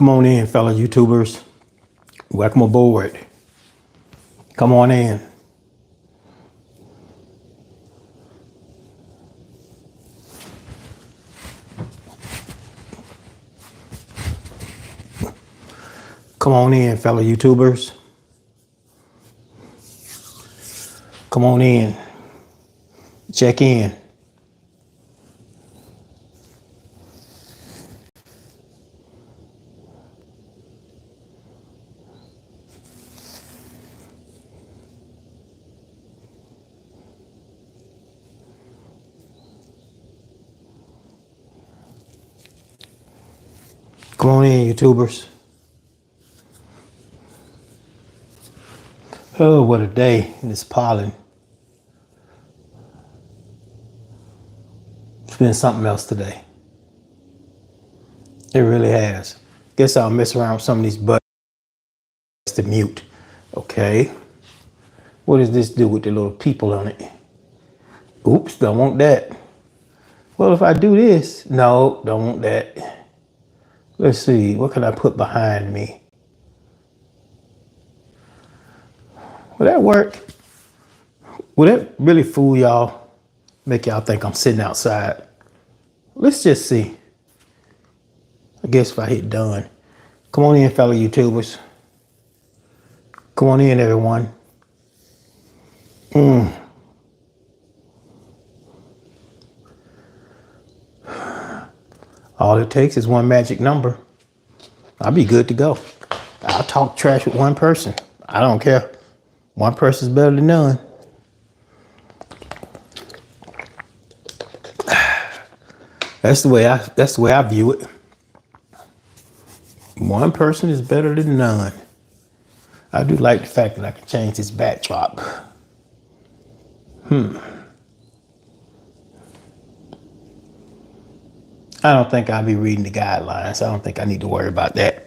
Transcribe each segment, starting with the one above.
Come on in, fellow YouTubers. Welcome aboard. Come on in. Come on in, fellow YouTubers. Come on in. Check in. Come on in, YouTubers. Oh, what a day. It's pollen. It's been something else today. It really has. Guess I'll mess around with some of these buttons to mute. Okay. What does this do with the little people on it? Oops, don't want that. Well, if I do this, no, don't want that. Let's see, what can I put behind me? Will that work? Will that really fool y'all? Make y'all think I'm sitting outside? Let's just see. I guess if I hit done. Come on in, fellow YouTubers. Come on in, everyone. All it takes is one magic number. I'll be good to go. I'll talk trash with one person. I don't care. One person's better than none. That's the way I view it. One person is better than none. I do like the fact that I can change this backdrop. I don't think I'll be reading the guidelines. I don't think I need to worry about that.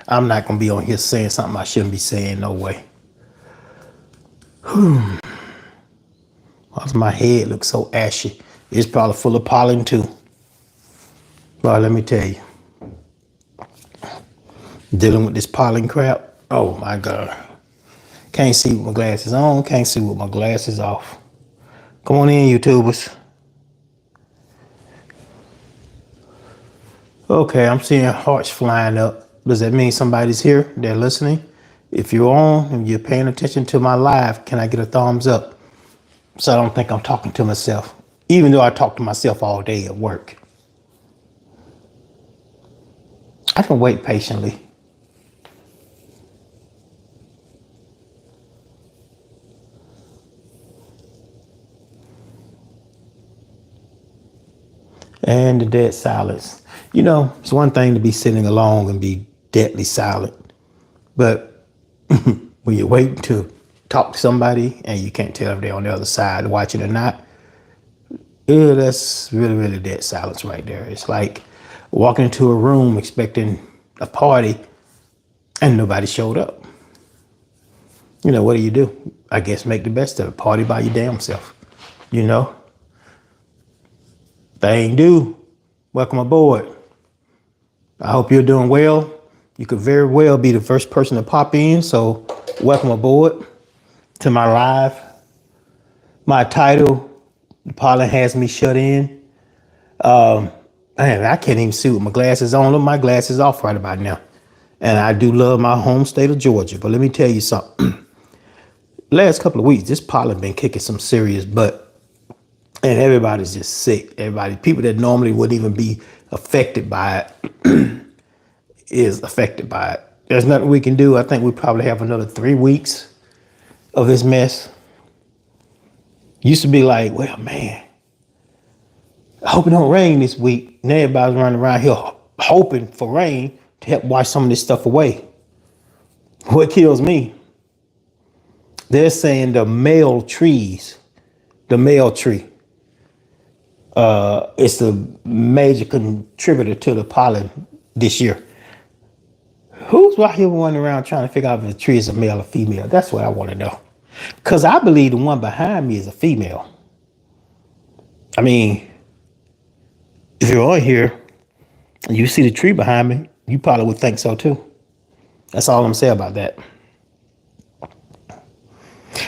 I'm not going to be on here saying something I shouldn't be saying, no way. Why does my head look so ashy? It's probably full of pollen too. Well, let me tell you. Dealing with this pollen crap, oh my God. Can't see with my glasses on, can't see with my glasses off. Come on in, YouTubers. Okay, I'm seeing hearts flying up. Does that mean somebody's here? They're listening? If you're on and you're paying attention to my live, can I get a thumbs up? So I don't think I'm talking to myself, even though I talk to myself all day at work. I can wait patiently. And the dead silence. You know, it's one thing to be sitting alone and be deadly silent. But when you're waiting to talk to somebody and you can't tell if they're on the other side watching or not, yeah, that's really, really dead silence right there. It's like walking into a room expecting a party and nobody showed up. You know, what do? I guess make the best of it. Party by your damn self, you know? Thing do. Welcome aboard. I hope you're doing well. You could very well be the first person to pop in, so welcome aboard to my live. My title, The Pollen Has Me Shut In. Man, I can't even see with my glasses on. Look, my glasses off right about now. And I do love my home state of Georgia, but let me tell you something. Last couple of weeks, this pollen been kicking some serious butt. And everybody's just sick. People that normally wouldn't even be affected by it is affected by it. There's nothing we can do. I think we probably have another 3 weeks of this mess. Used to be like, well, man, I hope it don't rain this week. And everybody's running around here hoping for rain to help wash some of this stuff away. What kills me? They're saying the male tree, it's the major contributor to the pollen this year. Who's out here wandering around trying to figure out if the tree is a male or female? That's what I want to know. Because I believe the one behind me is a female. I mean, if you're on here and you see the tree behind me, you probably would think so too. That's all I'm gonna say about that.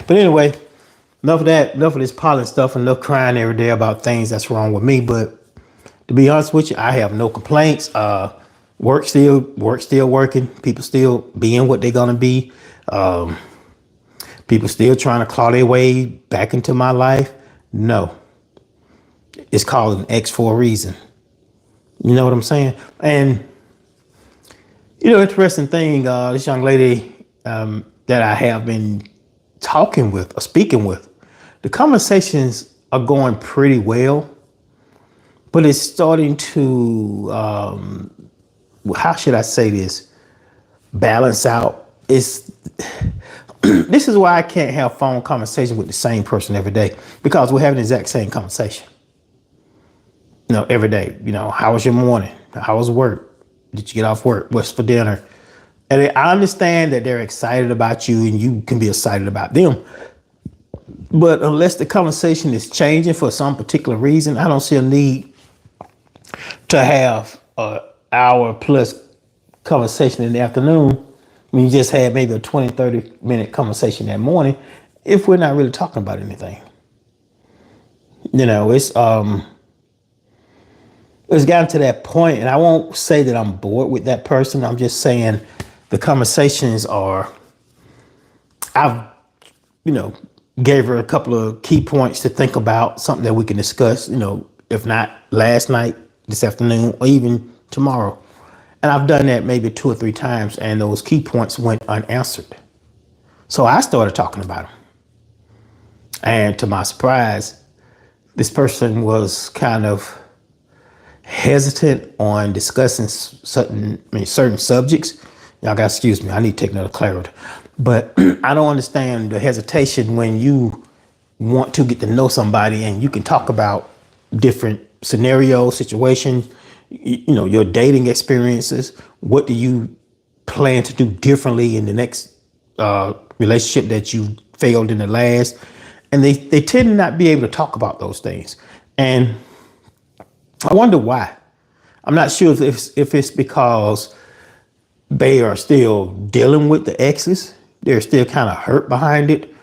But anyway, enough of that, enough of this pollen stuff and enough crying every day about things that's wrong with me. But to be honest with you, I have no complaints. Work still working. People still being what they're gonna be. People still trying to claw their way back into my life. No, it's called an X for a reason. You know what I'm saying? And interesting thing, this young lady that I have been talking with or speaking with, the conversations are going pretty well, but it's starting to, how should I say this, balance out. It's this is why I can't have phone conversations with the same person every day, because we're having the exact same conversation. Every day. How was your morning? How was work? Did you get off work? What's for dinner? And I understand that they're excited about you and you can be excited about them. But unless the conversation is changing for some particular reason, I don't see a need to have an hour plus conversation in the afternoon when you just had maybe a 20, 30-minute conversation that morning if we're not really talking about anything. It's gotten to that point, and I won't say that I'm bored with that person. I'm just saying the conversations are, I've, gave her a couple of key points to think about, something that we can discuss, if not last night, this afternoon, or even tomorrow. And I've done that maybe 2 or 3 times, and those key points went unanswered. So I started talking about them. And to my surprise, this person was kind of hesitant on discussing certain subjects. Y'all gotta excuse me. I need to take another clarity. But I don't understand the hesitation when you want to get to know somebody and you can talk about different scenarios, situations, your dating experiences. What do you plan to do differently in the next relationship that you failed in the last? And they tend to not be able to talk about those things. And I wonder why. I'm not sure if it's because they are still dealing with the exes. They're still kind of hurt behind it.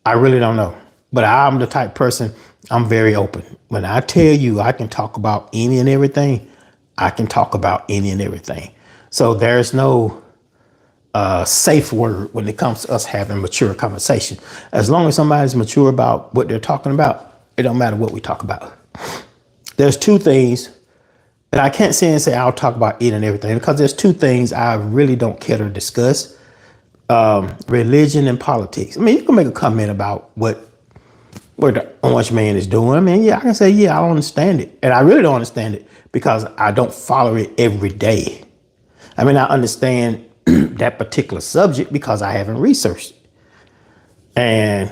I really don't know. But I'm the type of person, I'm very open. When I tell you I can talk about any and everything, I can talk about any and everything. So there's no safe word when it comes to us having mature conversation. As long as somebody's mature about what they're talking about, it don't matter what we talk about. There's 2 things that I can't say and say I'll talk about it and everything, because there's 2 things I really don't care to discuss. Religion and politics. I mean, you can make a comment about what the orange man is doing. I mean, yeah, I can say, yeah, I don't understand it. And I really don't understand it because I don't follow it every day. I mean, I understand that particular subject because I haven't researched it. And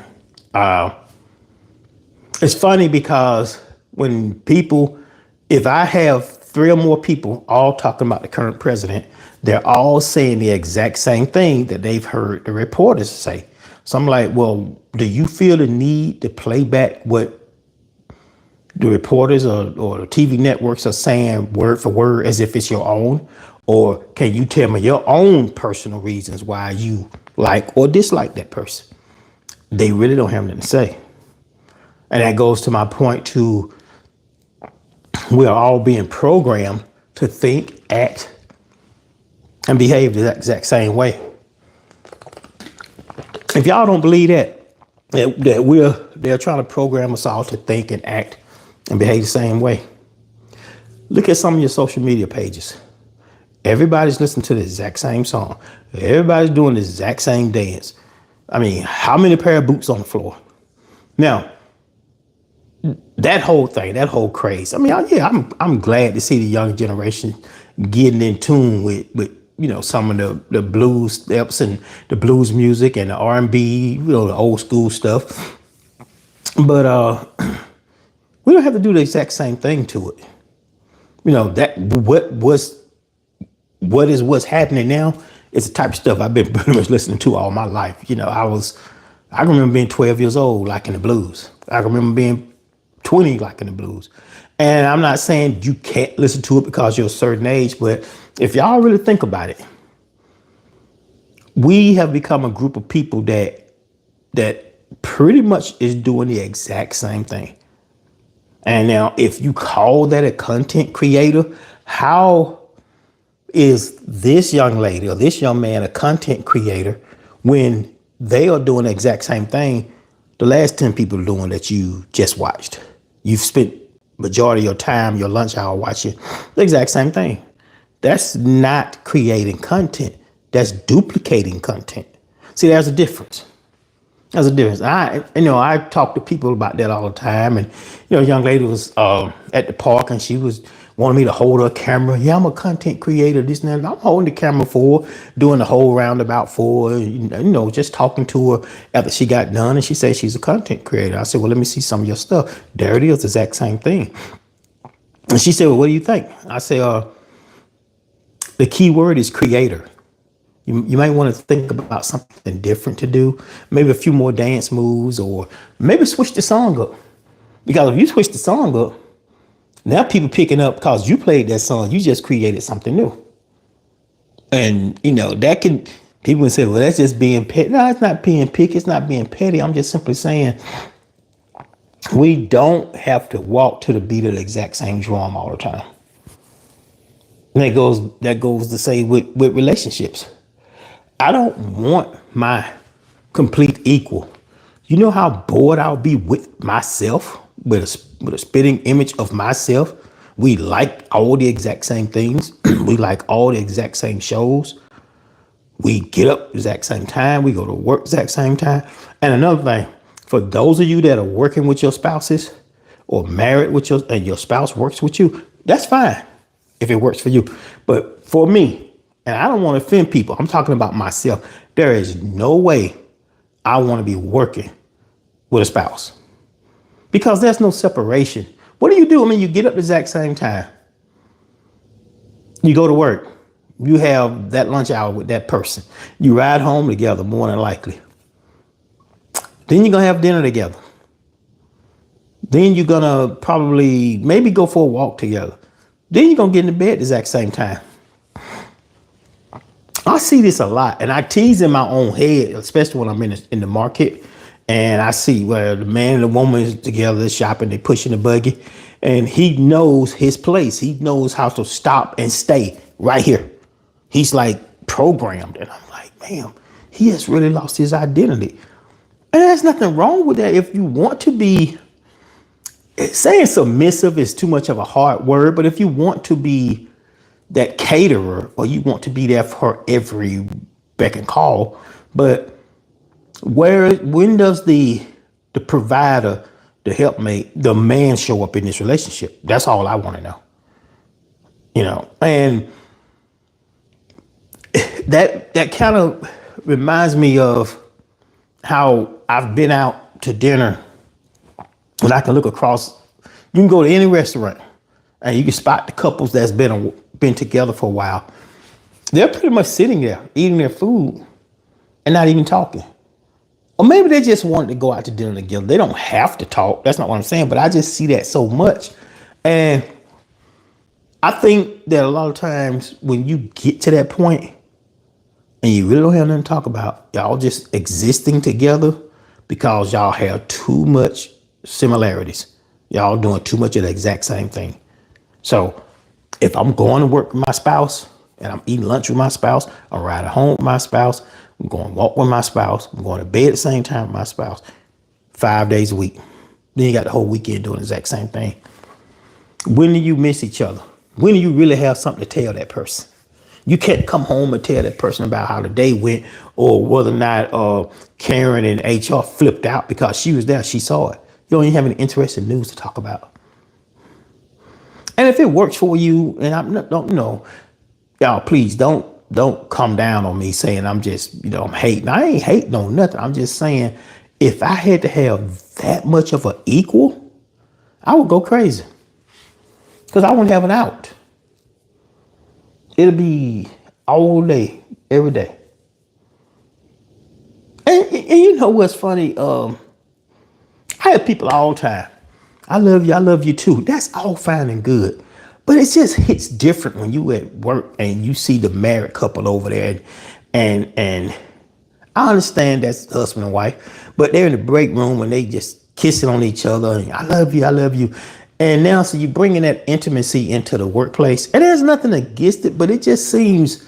it's funny because if I have 3 or more people all talking about the current president, they're all saying the exact same thing that they've heard the reporters say. So I'm like, well, do you feel the need to play back what the reporters or the TV networks are saying word for word as if it's your own? Or can you tell me your own personal reasons why you like or dislike that person? They really don't have anything to say. And that goes to my point to, we are all being programmed to think, act, and behave the exact same way. If y'all don't believe that they're trying to program us all to think and act and behave the same way, look at some of your social media pages. Everybody's listening to the exact same song. Everybody's doing the exact same dance. I mean, how many pair of boots on the floor? Now, that whole thing, that whole craze. I mean, yeah, I'm glad to see the young generation getting in tune with some of the blues steps and the blues music and the R&B, the old school stuff. But we don't have to do the exact same thing to it. That what's happening now is the type of stuff I've been pretty much listening to all my life. I remember being 12 years old liking the blues. I remember being 20 liking the blues. And I'm not saying you can't listen to it because you're a certain age, but if y'all really think about it, we have become a group of people that pretty much is doing the exact same thing. And now, if you call that a content creator, how is this young lady or this young man a content creator when they are doing the exact same thing the last 10 people are doing that you just watched? You've spent majority of your time, your lunch hour watching the exact same thing. That's not creating content. That's duplicating content. See, there's a difference. There's a difference. I talk to people about that all the time. And, a young lady was at the park and she was wanting me to hold her camera. Yeah, I'm a content creator, this and that. I'm holding the camera for her, doing the whole roundabout for her, just talking to her after she got done. And she said she's a content creator. I said, well, let me see some of your stuff. There it is, the exact same thing. And she said, well, what do you think? I said, the key word is creator. You might want to think about something different to do, maybe a few more dance moves, or maybe switch the song up. Because if you switch the song up, now people picking up because you played that song, you just created something new. And, that can, people can say, well, that's just being petty. No, it's not being picky. It's not being petty. I'm just simply saying we don't have to walk to the beat of the exact same drum all the time. And that goes to say with relationships. I don't want my complete equal. You know how bored I'll be with myself, with a spitting image of myself. We like all the exact same things. We like all the exact same shows. We get up exact same time. We go to work exact same time. And another thing, for those of you that are working with your spouses or married with and your spouse works with you, that's fine if it works for you. But for me, and I don't want to offend people, I'm talking about myself. There is no way I want to be working with a spouse because there's no separation. What do? You get up the exact same time. You go to work. You have that lunch hour with that person. You ride home together, more than likely. Then you're going to have dinner together. Then you're going to probably maybe go for a walk together. Then you're going to get into bed at the exact same time. I see this a lot, and I tease in my own head, especially when I'm in the market, and I see where the man and the woman is together shopping, they pushing the buggy, and he knows his place. He knows how to stop and stay right here. He's like programmed, and I'm like, man, he has really lost his identity. And there's nothing wrong with that. If you want to be, saying submissive is too much of a hard word, but if you want to be that caterer, or you want to be there for her every beck and call, but when does the provider, the helpmate, the man show up in this relationship? That's all I want to know. And that kind of reminds me of how I've been out to dinner and I can look across. You can go to any restaurant and you can spot the couples that's been together for a while. They're pretty much sitting there eating their food and not even talking. Or maybe they just wanted to go out to dinner together. They don't have to talk. That's not what I'm saying. But I just see that so much. And I think that a lot of times when you get to that point and you really don't have nothing to talk about, y'all just existing together because y'all have too much similarities. Y'all doing too much of the exact same thing. So if I'm going to work with my spouse and I'm eating lunch with my spouse, I'm riding home with my spouse, I'm going to walk with my spouse, I'm going to bed at the same time with my spouse, 5 days a week. Then you got the whole weekend doing the exact same thing. When do you miss each other? When do you really have something to tell that person? You can't come home and tell that person about how the day went or whether or not Karen and HR flipped out because she was there, she saw it. You don't even have any interesting news to talk about. And if it works for you, and y'all, please don't come down on me saying I'm just, I'm hating. I ain't hating on nothing. I'm just saying if I had to have that much of an equal, I would go crazy because I wouldn't have an out. It'll be all day, every day. And you know what's funny? I have people all the time I love you too. That's all fine and good. But it just hits different when you at work and you see the married couple over there and I understand that's husband and wife, but they're in the break room and they just kissing on each other and I love you, I love you. And now so you're bringing that intimacy into the workplace. And there's nothing against it, but it just seems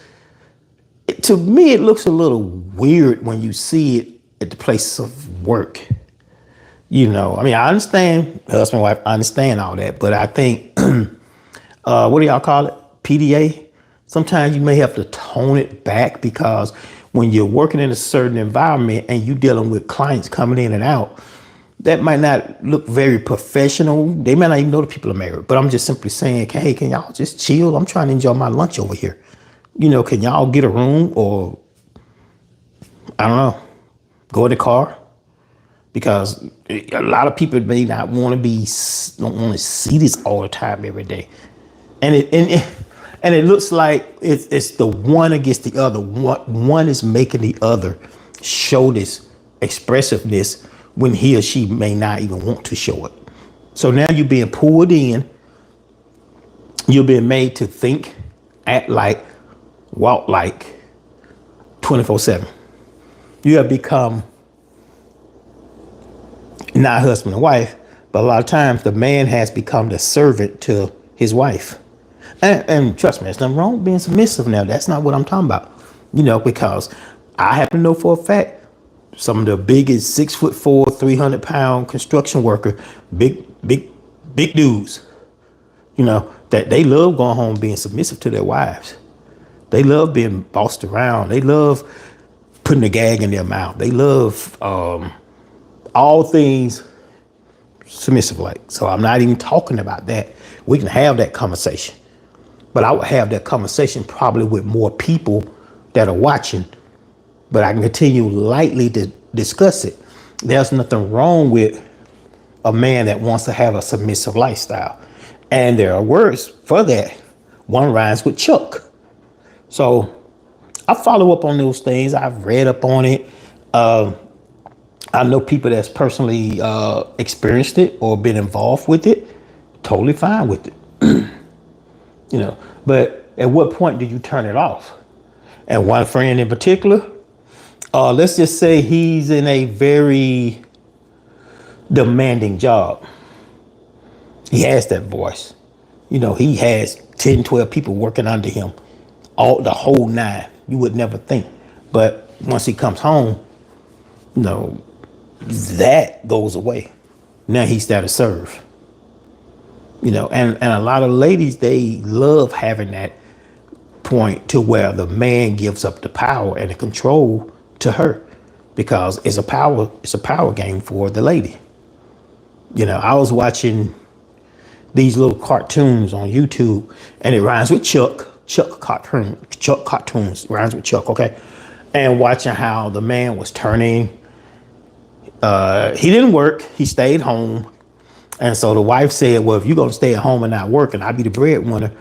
to me it looks a little weird when you see it at the place of work. I mean, I understand husband, wife, I understand all that, but I think, what do y'all call it? PDA. Sometimes you may have to tone it back because when you're working in a certain environment and you're dealing with clients coming in and out, that might not look very professional. They might not even know the people are married, but I'm just simply saying, hey, can y'all just chill? I'm trying to enjoy my lunch over here. Can y'all get a room or I don't know, go in the car? Because a lot of people may not don't want to see this all the time every day, and it looks like it's the one against the other. One is making the other show this expressiveness when he or she may not even want to show it. So now you're being pulled in. You're being made to think, act like, walk like 24/7. You have become not husband and wife, but a lot of times the man has become the servant to his wife. And trust me, there's nothing wrong with being submissive now. That's not what I'm talking about. Because I happen to know for a fact some of the biggest 6'4", 300-pound construction worker, big dudes, that they love going home being submissive to their wives. They love being bossed around. They love putting a gag in their mouth. They love all things submissive like. So I'm not even talking about that. We can have that conversation. But I would have that conversation probably with more people that are watching. But I can continue lightly to discuss it. There's nothing wrong with a man that wants to have a submissive lifestyle. And there are words for that. One rhymes with Chuck. So I follow up on those things. I've read up on it. I know people that's personally experienced it or been involved with it. Totally fine with it. But at what point do you turn it off? And one friend in particular, let's just say he's in a very demanding job. He has that voice. He has 10, 12 people working under him, the whole nine. You would never think. But once he comes home, that goes away. Now he's there to serve. And a lot of ladies, they love having that point to where the man gives up the power and the control to her because it's a power game for the lady. I was watching these little cartoons on YouTube and it rhymes with Chuck cartoons rhymes with Chuck. Okay. And watching how the man was turning, he didn't work. He stayed home. And so the wife said, well, if you're going to stay at home and not work and I be the breadwinner,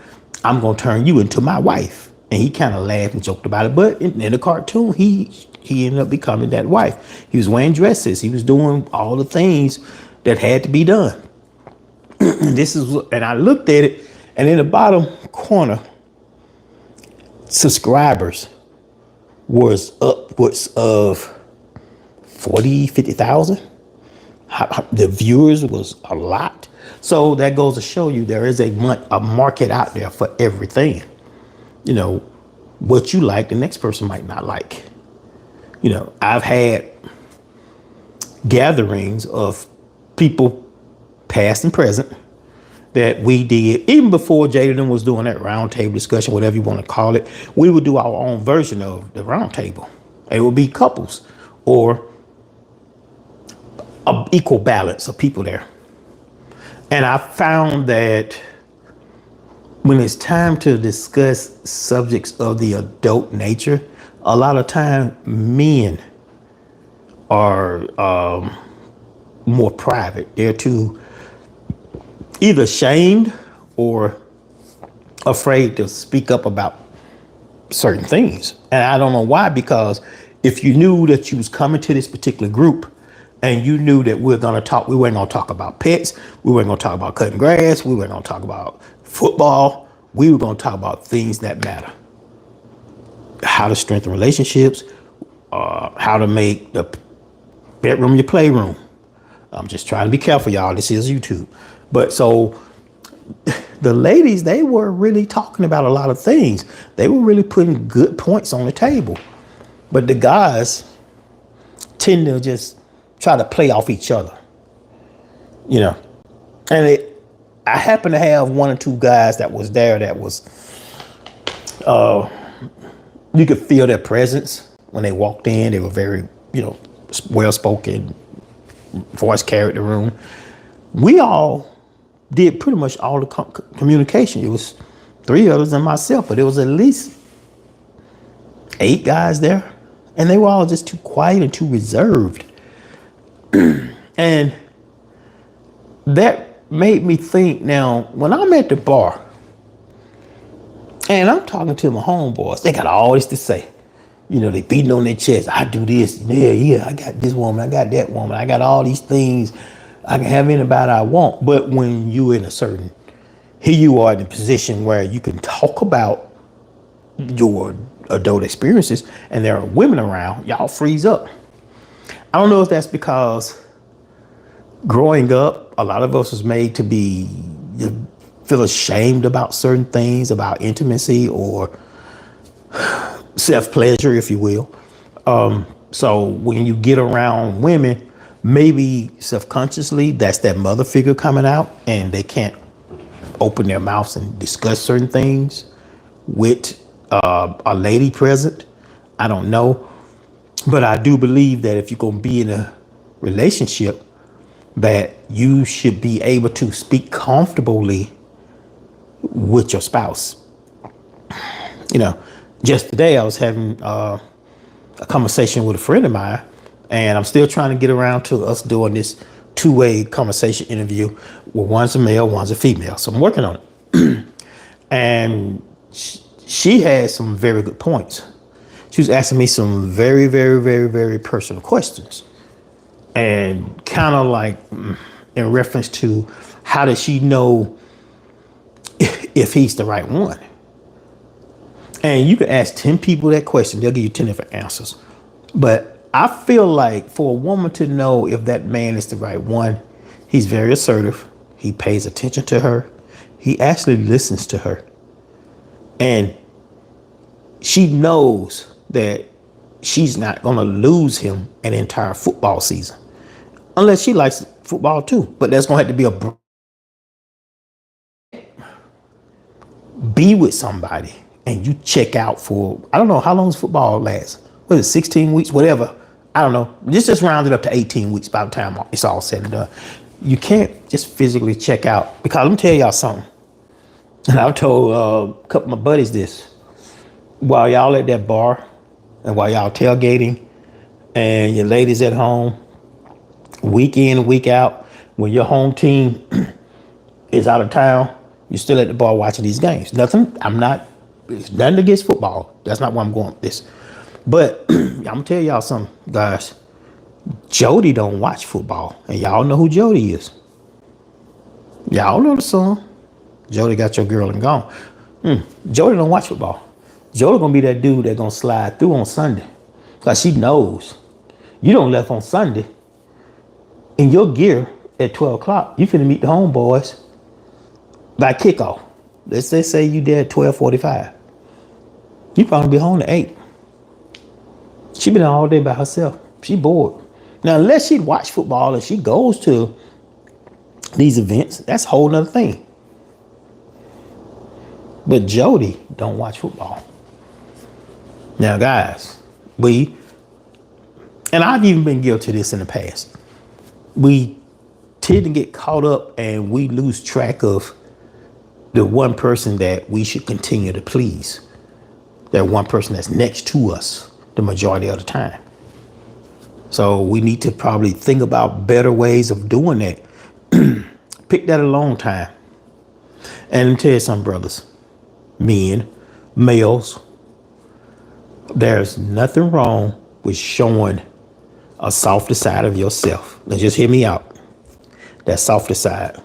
I'm going to turn you into my wife. And he kind of laughed and joked about it. But in the cartoon, he ended up becoming that wife. He was wearing dresses. He was doing all the things that had to be done. And I looked at it, and in the bottom corner, subscribers was upwards of 40, 50,000. The viewers was a lot. So that goes to show you there is a market out there for everything. What you like, the next person might not like. I've had gatherings of people past and present that we did even before Jody was doing that roundtable discussion, whatever you want to call it. We would do our own version of the roundtable. It would be couples or an equal balance of people there. And I found that when it's time to discuss subjects of the adult nature, a lot of time men are more private. They're too either ashamed or afraid to speak up about certain things. And I don't know why, because if you knew that you was coming to this particular group And you knew that we weren't gonna talk about pets, we weren't gonna talk about cutting grass, we weren't gonna talk about football, we were gonna talk about things that matter. How to strengthen relationships, how to make the bedroom your playroom. I'm just trying to be careful, y'all. This is YouTube. But so the ladies, they were really talking about a lot of things. They were really putting good points on the table. But the guys tend to just try to play off each other, you know. And I happen to have one or two guys that was there that was, you could feel their presence when they walked in. They were very, well spoken, voice carried the room. We all did pretty much all the communication. It was 3 others and myself, but there was at least 8 guys there, and they were all just too quiet and too reserved. And that made me think, now, when I'm at the bar and I'm talking to my homeboys, they got all this to say. They beating on their chest. I do this. Yeah, I got this woman. I got that woman. I got all these things. I can have anybody I want. But when you in here you are in a position where you can talk about your adult experiences and there are women around, y'all freeze up. I don't know if that's because growing up, a lot of us was made to feel ashamed about certain things, about intimacy or self-pleasure, if you will. So when you get around women, maybe subconsciously that's that mother figure coming out and they can't open their mouths and discuss certain things with a lady present. I don't know. But I do believe that if you're going to be in a relationship, that you should be able to speak comfortably with your spouse. Just today I was having a conversation with a friend of mine, and I'm still trying to get around to us doing this 2-way conversation interview where one's a male, one's a female. So I'm working on it. And she had some very good points. She was asking me some very, very, very, very personal questions. And kind of like in reference to how does she know if he's the right one? And you can ask 10 people that question, they'll give you 10 different answers. But I feel like for a woman to know if that man is the right one, he's very assertive. He pays attention to her. He actually listens to her. And she knows that she's not going to lose him an entire football season. Unless she likes football too. But that's going to have to be with somebody. And you check out for, I don't know, how long does football last? What is it, 16 weeks, whatever? I don't know. Just round it up to 18 weeks by the time it's all said and done. You can't just physically check out. Because let me tell y'all something. And I've told a couple of my buddies this. While y'all at that bar and while y'all tailgating and your ladies at home, week in, week out, when your home team is out of town, you're still at the bar watching these games. It's nothing against football. That's not where I'm going with this. But I'm gonna tell y'all something, guys. Jody don't watch football. And y'all know who Jody is. Y'all know the song. Jody got your girl and gone. Jody don't watch football. Jody gonna be that dude that gonna slide through on Sunday. Cause she knows you don't left on Sunday in your gear at 12 o'clock. You finna meet the homeboys by kickoff. Let's say you there at 12:45. You probably be home at 8. She been all day by herself. She bored. Now, unless she watch football and she goes to these events, that's a whole nother thing. But Jody don't watch football. Now, guys, and I've even been guilty of this in the past. We tend to get caught up and we lose track of the one person that we should continue to please. That one person that's next to us the majority of the time. So we need to probably think about better ways of doing that. Pick that alone time. And let me tell you something, brothers, men, males, there's nothing wrong with showing a softer side of yourself. Now just hear me out. That softer side.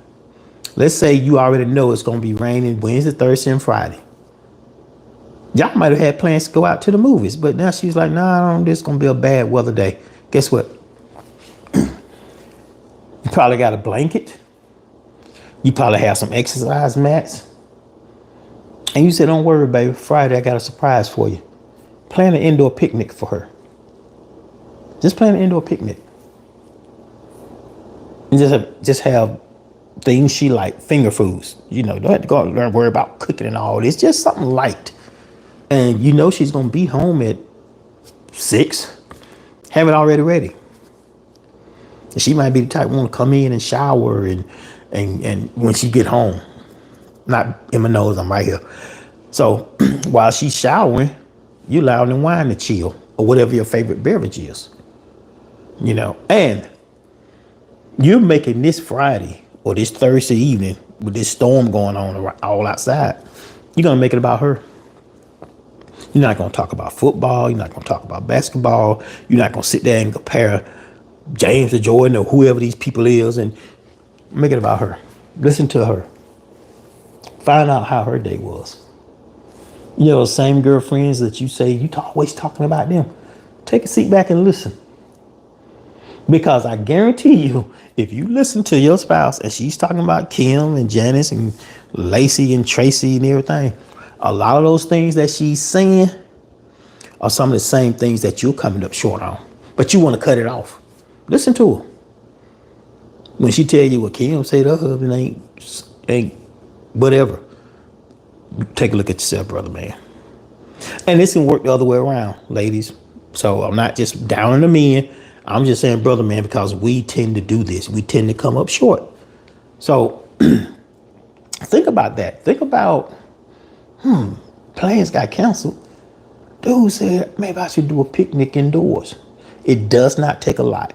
Let's say you already know it's going to be raining Wednesday, Thursday, and Friday. Y'all might have had plans to go out to the movies, but now she's like, nah, this is going to be a bad weather day. Guess what? You probably got a blanket. You probably have some exercise mats. And you said, don't worry, baby. Friday, I got a surprise for you. Plan an indoor picnic for her. Just plan an indoor picnic. And just have things she like, finger foods. You know, don't have to go out and worry about cooking and all this. Just something light. And you know she's going to be home at 6. Have it already ready. And she might be the type want to come in and shower and when she get home. Not in my nose, I'm right here. So while she's showering, you allow them wine to chill or whatever your favorite beverage is. You know, and you're making this Friday or this Thursday evening with this storm going on all outside. You're going to make it about her. You're not going to talk about football. You're not going to talk about basketball. You're not going to sit there and compare James to Jordan or whoever these people is and make it about her. Listen to her. Find out how her day was. You know, same girlfriends that you say you always talking about them. Take a seat back and listen. Because I guarantee you, if you listen to your spouse and she's talking about Kim and Janice and Lacey and Tracy and everything, a lot of those things that she's saying are some of the same things that you're coming up short on. But you want to cut it off. Listen to her. When she tell you what Kim say to her husband ain't whatever, take a look at yourself, brother, man. And this can work the other way around, ladies. So I'm not just downing the men. I'm just saying, brother, man, because we tend to do this. We tend to come up short. So think about that. Think about, plans got canceled. Dude said, maybe I should do a picnic indoors. It does not take a lot.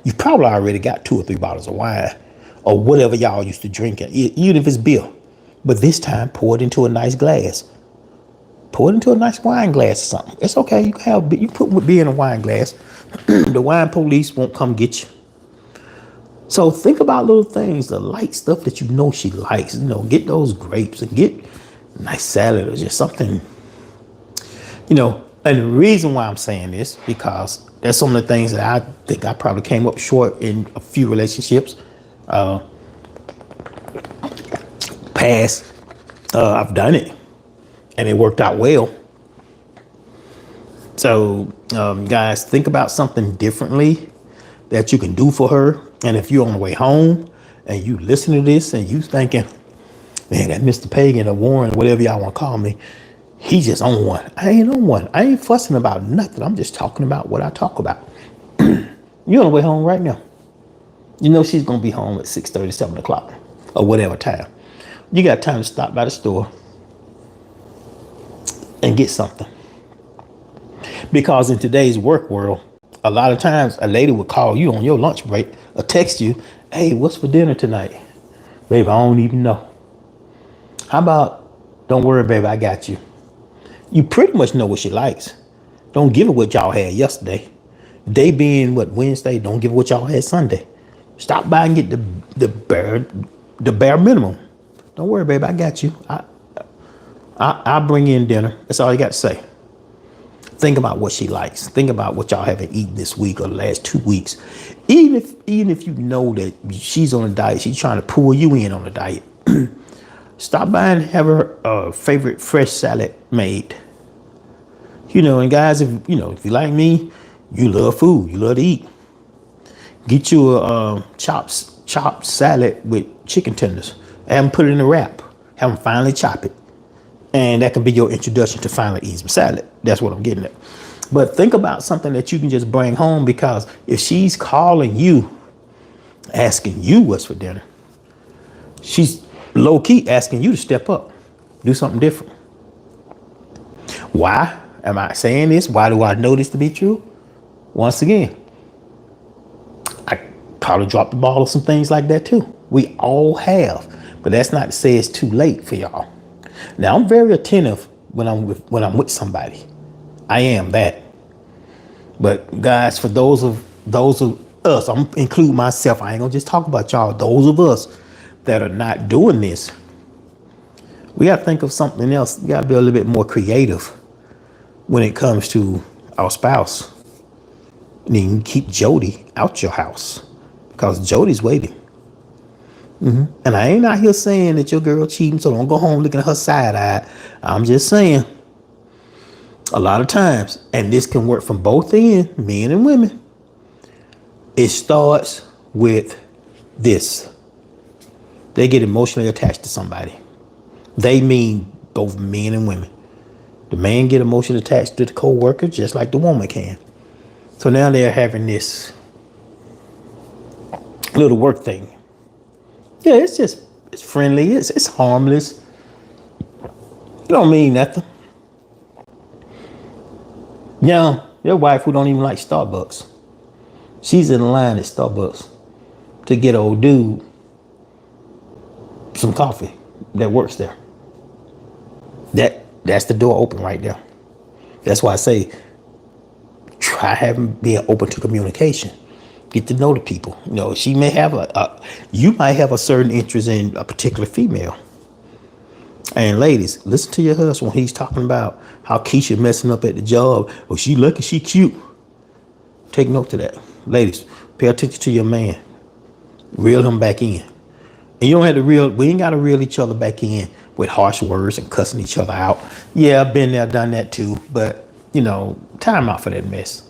You probably already got 2 or 3 bottles of wine or whatever y'all used to drink, even if it's beer. But this time, pour it into a nice glass. Pour it into a nice wine glass or something. It's okay. You can have you put beer in a wine glass. The wine police won't come get you. So think about little things, the light stuff that you know she likes. You know, get those grapes and get a nice salad or just something. You know, and the reason why I'm saying this, because there's some of the things that I think I probably came up short in a few relationships. Past, I've done it and it worked out well. So guys, think about something differently that you can do for her. And if you're on the way home and you listen to this and you thinking, man, that Mr. Pagan or Warren, whatever y'all want to call me, he just on one. I ain't on one. I ain't fussing about nothing. I'm just talking about what I talk about. You're on the way home right now. You know she's going to be home at 6:30, 7 o'clock or whatever time. You got time to stop by the store and get something. Because in today's work world, a lot of times a lady will call you on your lunch break or text you, hey, what's for dinner tonight? Babe, I don't even know. How about, don't worry, baby, I got you. You pretty much know what she likes. Don't give her what y'all had yesterday. Day being what, Wednesday, don't give her what y'all had Sunday. Stop by and get the bare minimum. Don't worry, baby, I got you. I'll bring you in dinner. That's all you got to say. Think about what she likes. Think about what y'all haven't eaten this week or the last 2 weeks. Even if you know that she's on a diet, she's trying to pull you in on a diet. Stop by and have her favorite fresh salad made. You know, and guys, if you like me, you love food, you love to eat. Get you a chopped salad with chicken tenders. Have them put it in a wrap. Have them finally chop it. And that can be your introduction to finally eating some salad. That's what I'm getting at. But think about something that you can just bring home, because if she's calling you, asking you what's for dinner, she's low key asking you to step up, do something different. Why am I saying this? Why do I know this to be true? Once again, I probably dropped the ball on some things like that too. We all have, but that's not to say it's too late for y'all. Now, I'm very attentive when I'm with somebody. I am that. But guys, for those of those of us, I'm include myself, I ain't gonna just talk about y'all, those of us that are not doing this, we gotta think of something else. We gotta be a little bit more creative when it comes to our spouse. And then you keep Jody out your house because Jody's waiting. And I ain't out here saying that your girl cheating, so don't go home looking at her side eye. I'm just saying, a lot of times, and this can work from both ends, men and women, it starts with this. They get emotionally attached to somebody. They mean both men and women. The man get emotionally attached to the co-worker just like the woman can. So now they're having this little work thing. Yeah, it's friendly, it's harmless. It don't mean nothing. Now, your wife who don't even like Starbucks, she's in line at Starbucks to get old dude some coffee that works there. That's the door open right there. That's why I say try being open to communication. Get to know the people. You know, she may have you might have a certain interest in a particular female. And ladies, listen to your husband when he's talking about how Keisha messing up at the job. Oh, she lucky, she cute. Take note to that. Ladies, pay attention to your man. Reel him back in. And you don't have to we ain't got to reel each other back in with harsh words and cussing each other out. Yeah, I've been there, done that too. But, you know, time out for that mess.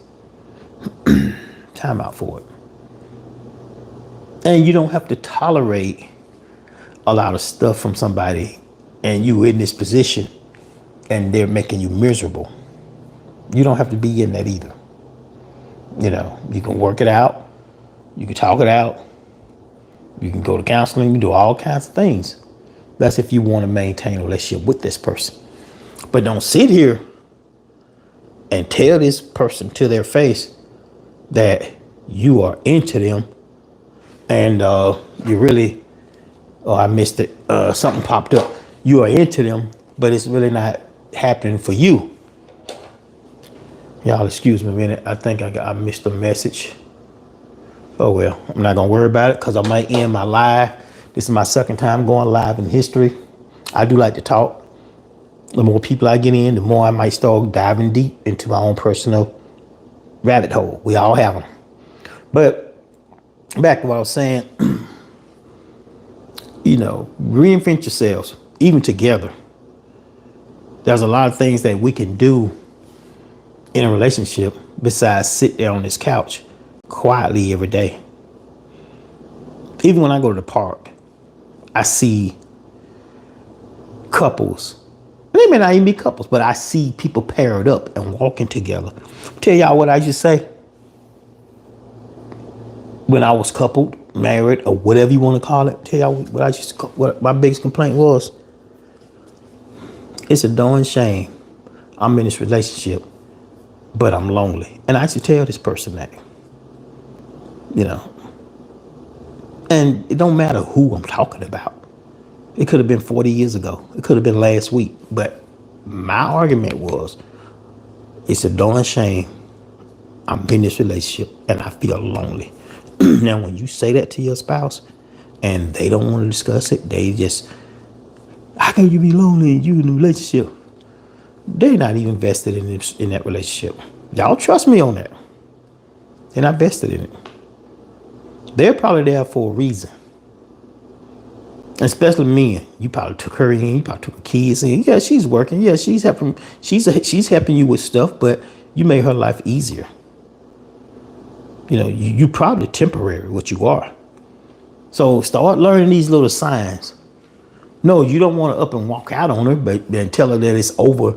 Time out for it. And you don't have to tolerate a lot of stuff from somebody and you in this position and they're making you miserable. You don't have to be in that either. You know, you can work it out. You can talk it out. You can go to counseling. You can do all kinds of things. That's if you want to maintain a relationship with this person. But don't sit here and tell this person to their face that you are into them and you really, oh, I missed it. Something popped up. You are into them, but it's really not happening for you. Y'all excuse me a minute. I think I missed a message. Oh, well, I'm not going to worry about it because I might end my live. This is my second time going live in history. I do like to talk. The more people I get in, the more I might start diving deep into my own personal rabbit hole. We all have them. But back to what I was saying, you know, reinvent yourselves, even together. There's a lot of things that we can do in a relationship besides sit there on this couch quietly every day. Even when I go to the park, I see couples. They may not even be couples, but I see people paired up and walking together. Tell y'all what I used to say. When I was coupled, married, or whatever you want to call it, tell y'all what my biggest complaint was. It's a darn shame I'm in this relationship, but I'm lonely. And I used to tell this person that, you know, and it don't matter who I'm talking about. It could have been 40 years ago. It could have been last week. But my argument was, it's a darn shame I'm in this relationship and I feel lonely. Now, when you say that to your spouse and they don't want to discuss it, they just, how can you be lonely and you in a relationship? They're not even vested in that relationship. Y'all trust me on that. They're not vested in it. They're probably there for a reason. Especially men. You probably took her in. You probably took her kids in. Yeah, she's working. Yeah, she's helping. She's helping you with stuff, but you made her life easier. You know, you probably temporary what you are. So start learning these little signs. No, you don't want to up and walk out on her, but then tell her that it's over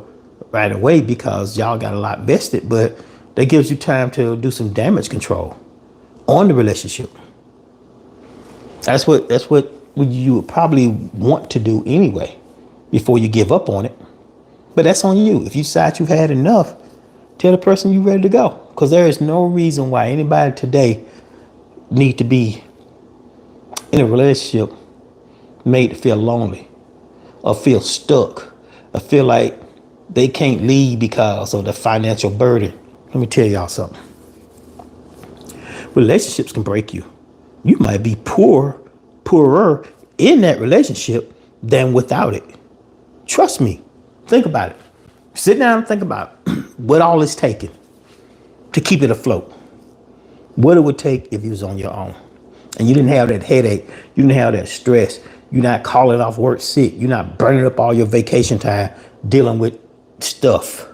right away because y'all got a lot vested. But that gives you time to do some damage control on the relationship. That's what you would probably want to do anyway before you give up on it. But that's on you. If you decide you've had enough, tell the person you're ready to go. Because there is no reason why anybody today need to be in a relationship made to feel lonely or feel stuck or feel like they can't leave because of the financial burden. Let me tell y'all something. Relationships can break you. You might be poorer in that relationship than without it. Trust me. Think about it. Sit down and think about what all it's taking to keep it afloat. What it would take if you was on your own and you didn't have that headache, you didn't have that stress, you're not calling off work sick, you're not burning up all your vacation time dealing with stuff.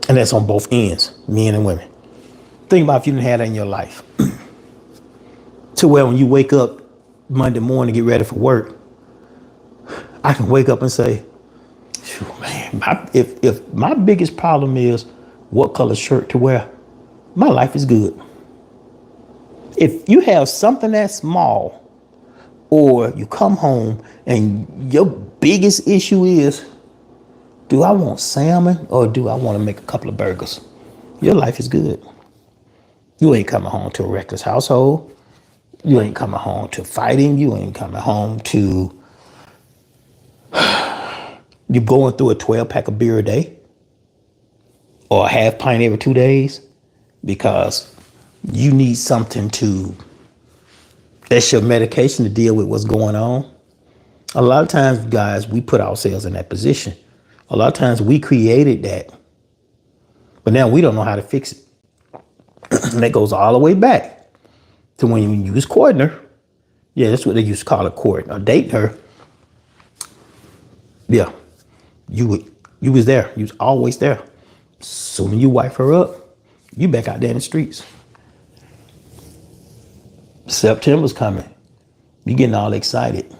And that's on both ends, men and women. Think about if you didn't have that in your life. To where when you wake up Monday morning to get ready for work, I can wake up and say, man, if my biggest problem is what color shirt to wear, my life is good. If you have something that's small, or you come home and your biggest issue is, do I want salmon or do I want to make a couple of burgers? Your life is good. You ain't coming home to a reckless household. You ain't coming home to fighting. You ain't coming home to you going through a 12-pack of beer a day or a half pint every 2 days because you need something that's your medication to deal with what's going on. A lot of times, guys, we put ourselves in that position. A lot of times we created that, but now we don't know how to fix it. And that goes all the way back to when you was courting her. Yeah, that's what they used to call it, courting or dating her. Yeah, you was there. You was always there. So when you wipe her up, you back out there in the streets. September's coming. You getting all excited.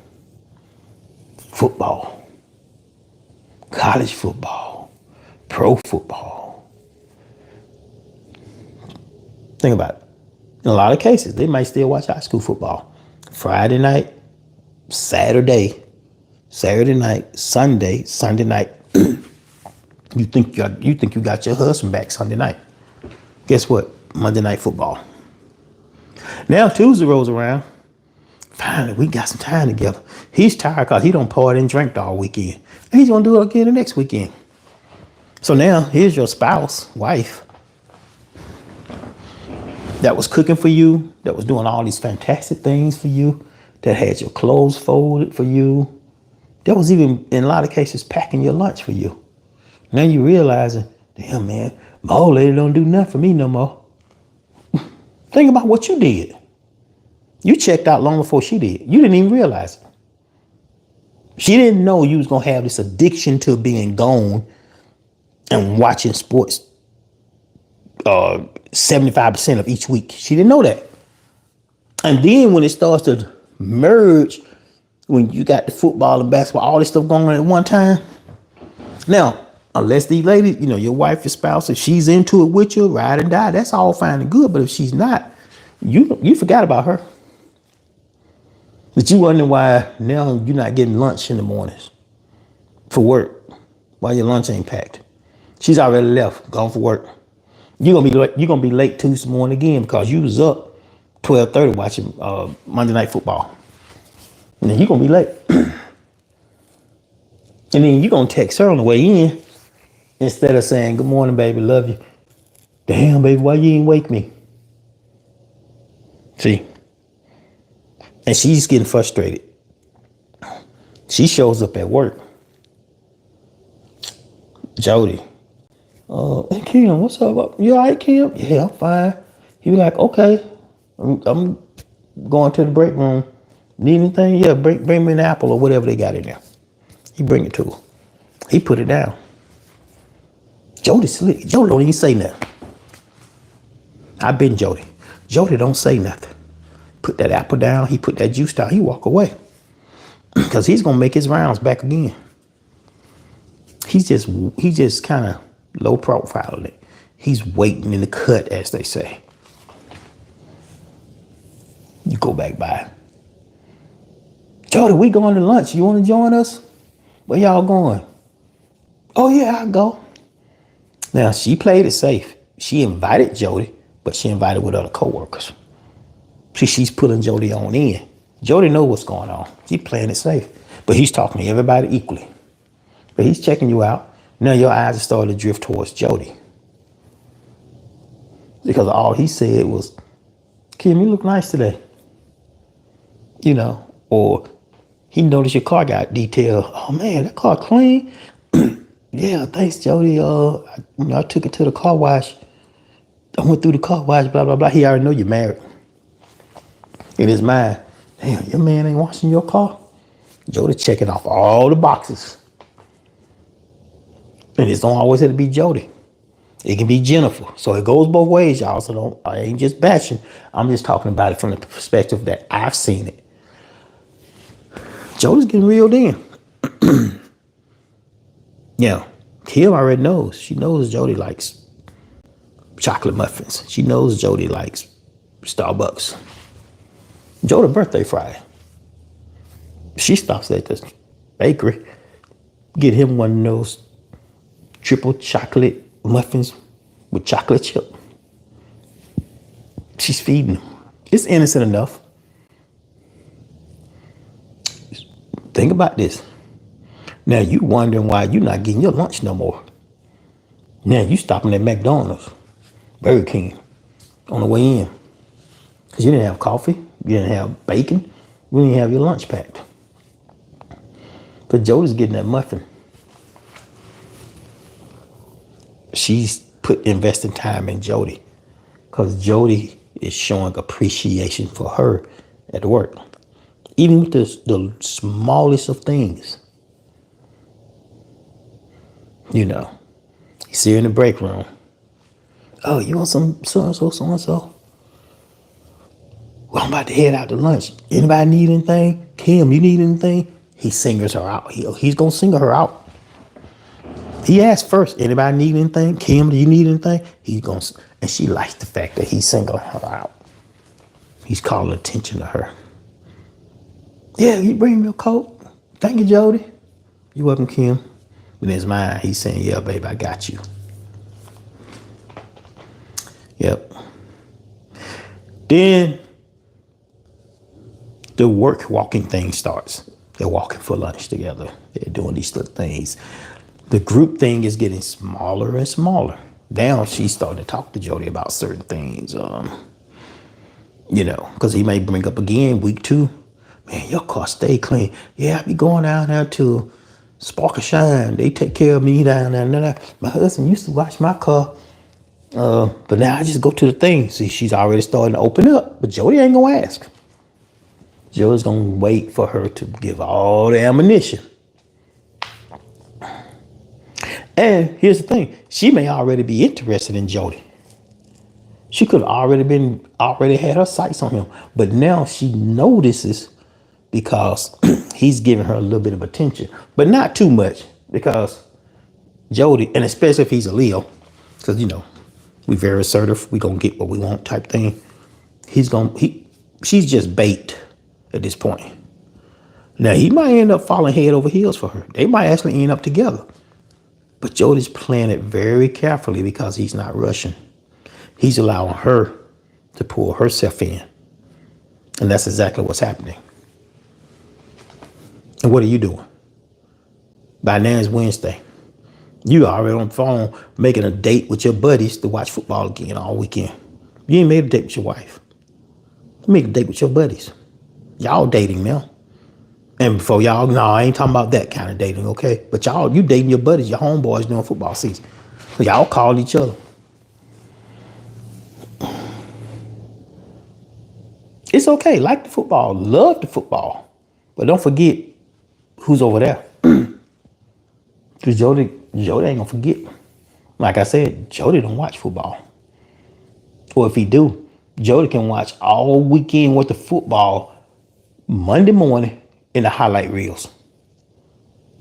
Football, college football, pro football. Think about it. In a lot of cases, they might still watch high school football. Friday night, Saturday night, Sunday night. You think you got your husband back Sunday night. Guess what? Monday night football. Now Tuesday rolls around. Finally, we got some time together. He's tired because he don't party and drink all weekend. And he's gonna do it again the next weekend. So now here's your spouse, wife, that was cooking for you, that was doing all these fantastic things for you, that had your clothes folded for you, that was even, in a lot of cases, packing your lunch for you. Now you realizing, damn man, my old lady don't do nothing for me no more. Think about what you did. You checked out long before she did. You didn't even realize it. She didn't know you was gonna have this addiction to being gone and watching sports 75% of each week. She didn't know that. And then when it starts to merge, when you got the football and basketball, all this stuff going on at one time. Now, unless these ladies, your wife, your spouse, if she's into it with you, ride and die, that's all fine and good. But if she's not, you forgot about her. But you wondering why now you're not getting lunch in the mornings for work, why your lunch ain't packed. She's already left, gone for work. You're gonna be late Tuesday morning again because you was up 12:30 watching Monday Night Football. And then you're gonna be late. And then you're gonna text her on the way in instead of saying, good morning, baby, love you. Damn, baby, why you ain't wake me? See? And she's getting frustrated. She shows up at work. Jody. Hey, Kim, what's up? You all right, Kim? Yeah, I'm fine. He be like, okay, I'm going to the break room. Need anything? Yeah, bring me an apple or whatever they got in there. He bring it to her. He put it down. Jody slick. Jody don't even say nothing. I've been Jody. Jody don't say nothing. Put that apple down. He put that juice down. He walk away. Because he's going to make his rounds back again. He's just kind of low profile in it. He's waiting in the cut, as they say. You go back by. Jody, we going to lunch. You want to join us? Where y'all going? Oh, yeah, I'll go. Now, she played it safe. She invited Jody, but she invited with other coworkers. See, she's pulling Jody on in. Jody knows what's going on. She's playing it safe. But he's talking to everybody equally. But he's checking you out. Now your eyes are starting to drift towards Jody. Because all he said was, Kim, you look nice today. You know, or he noticed your car got detailed. Oh man, that car clean. Yeah, thanks, Jody. I took it to the car wash. I went through the car wash, blah, blah, blah. He already know you're married. In his mind, damn, your man ain't washing your car. Jody checking off all the boxes. And it's don't always have to be Jody. It can be Jennifer. So it goes both ways, y'all. So I ain't just bashing. I'm just talking about it from the perspective that I've seen it. Jody's getting reeled in. Yeah. Kim already knows. She knows Jody likes chocolate muffins. She knows Jody likes Starbucks. Jody's birthday Friday. She stops at the bakery, get him one of those triple chocolate muffins with chocolate chip. She's feeding him. It's innocent enough. Think about this. Now you wondering why you not getting your lunch no more. Now you stopping at McDonald's, Burger King on the way in. Because you didn't have coffee, you didn't have bacon, you didn't have your lunch packed. But Jody's getting that muffin. She's investing time in Jody. Because Jody is showing appreciation for her at work. Even with the smallest of things. You know, you see her in the break room. Oh, you want some so-and-so, so-and-so? Well, I'm about to head out to lunch. Anybody need anything? Kim, you need anything? He singers her out. He's going to sing her out. He asked first, anybody need anything? Kim, do you need anything? He's going to, and she likes the fact that he's singling her out. He's calling attention to her. Yeah, you bring me a Coke. Thank you, Jody. You're welcome, Kim. But in his mind, he's saying, yeah, babe, I got you. Yep. Then the work walking thing starts. They're walking for lunch together. They're doing these little things. The group thing is getting smaller and smaller. Now she's starting to talk to Jody about certain things. You know, because he may bring up again week 2. Man, your car stay clean. Yeah, I be going down there to Spark and Shine. They take care of me down there. My husband used to wash my car. But now I just go to the thing. See, she's already starting to open up. But Jody ain't going to ask. Jody's going to wait for her to give all the ammunition. And here's the thing. She may already be interested in Jody. She could have already had her sights on him. But now she notices because he's giving her a little bit of attention. But not too much. Because Jody, and especially if he's a Leo, because, you know, we very assertive. We going to get what we want type thing. She's just bait at this point. Now, he might end up falling head over heels for her. They might actually end up together. But Jody's playing it very carefully because he's not rushing. He's allowing her to pull herself in. And that's exactly what's happening. And what are you doing? By now it's Wednesday. You already on the phone making a date with your buddies to watch football again all weekend. You ain't made a date with your wife. You made a date with your buddies. Y'all dating now. And before y'all, no, I ain't talking about that kind of dating, okay? But you dating your buddies, your homeboys during football season. So y'all call each other. It's okay. Like the football. Love the football. But don't forget who's over there. Because Jody ain't going to forget. Like I said, Jody don't watch football. Or if he do, Jody can watch all weekend worth of football Monday morning in the highlight reels.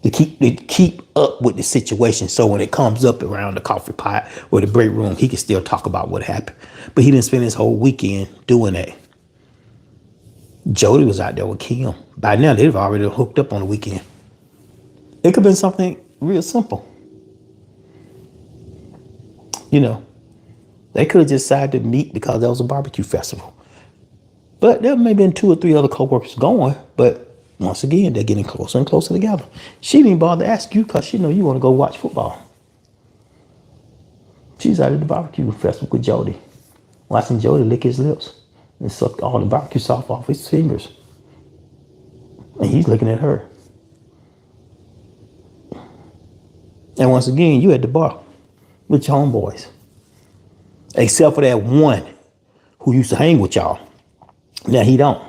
To keep up with the situation. So when it comes up around the coffee pot or the break room, he can still talk about what happened. But he didn't spend his whole weekend doing that. Jody was out there with Kim. By now, they've already hooked up on the weekend. It could have been something real simple. You know, they could have just decided to meet because there was a barbecue festival. But there may have been 2 or 3 other coworkers going. But once again, they're getting closer and closer together. She didn't bother to ask you because she know you want to go watch football. She's out at the barbecue festival with Jody, watching Jody lick his lips. and sucked all the barbecue sauce off his fingers. And he's looking at her. And once again, you at the bar with your homeboys. Except for that one who used to hang with y'all. Now he don't.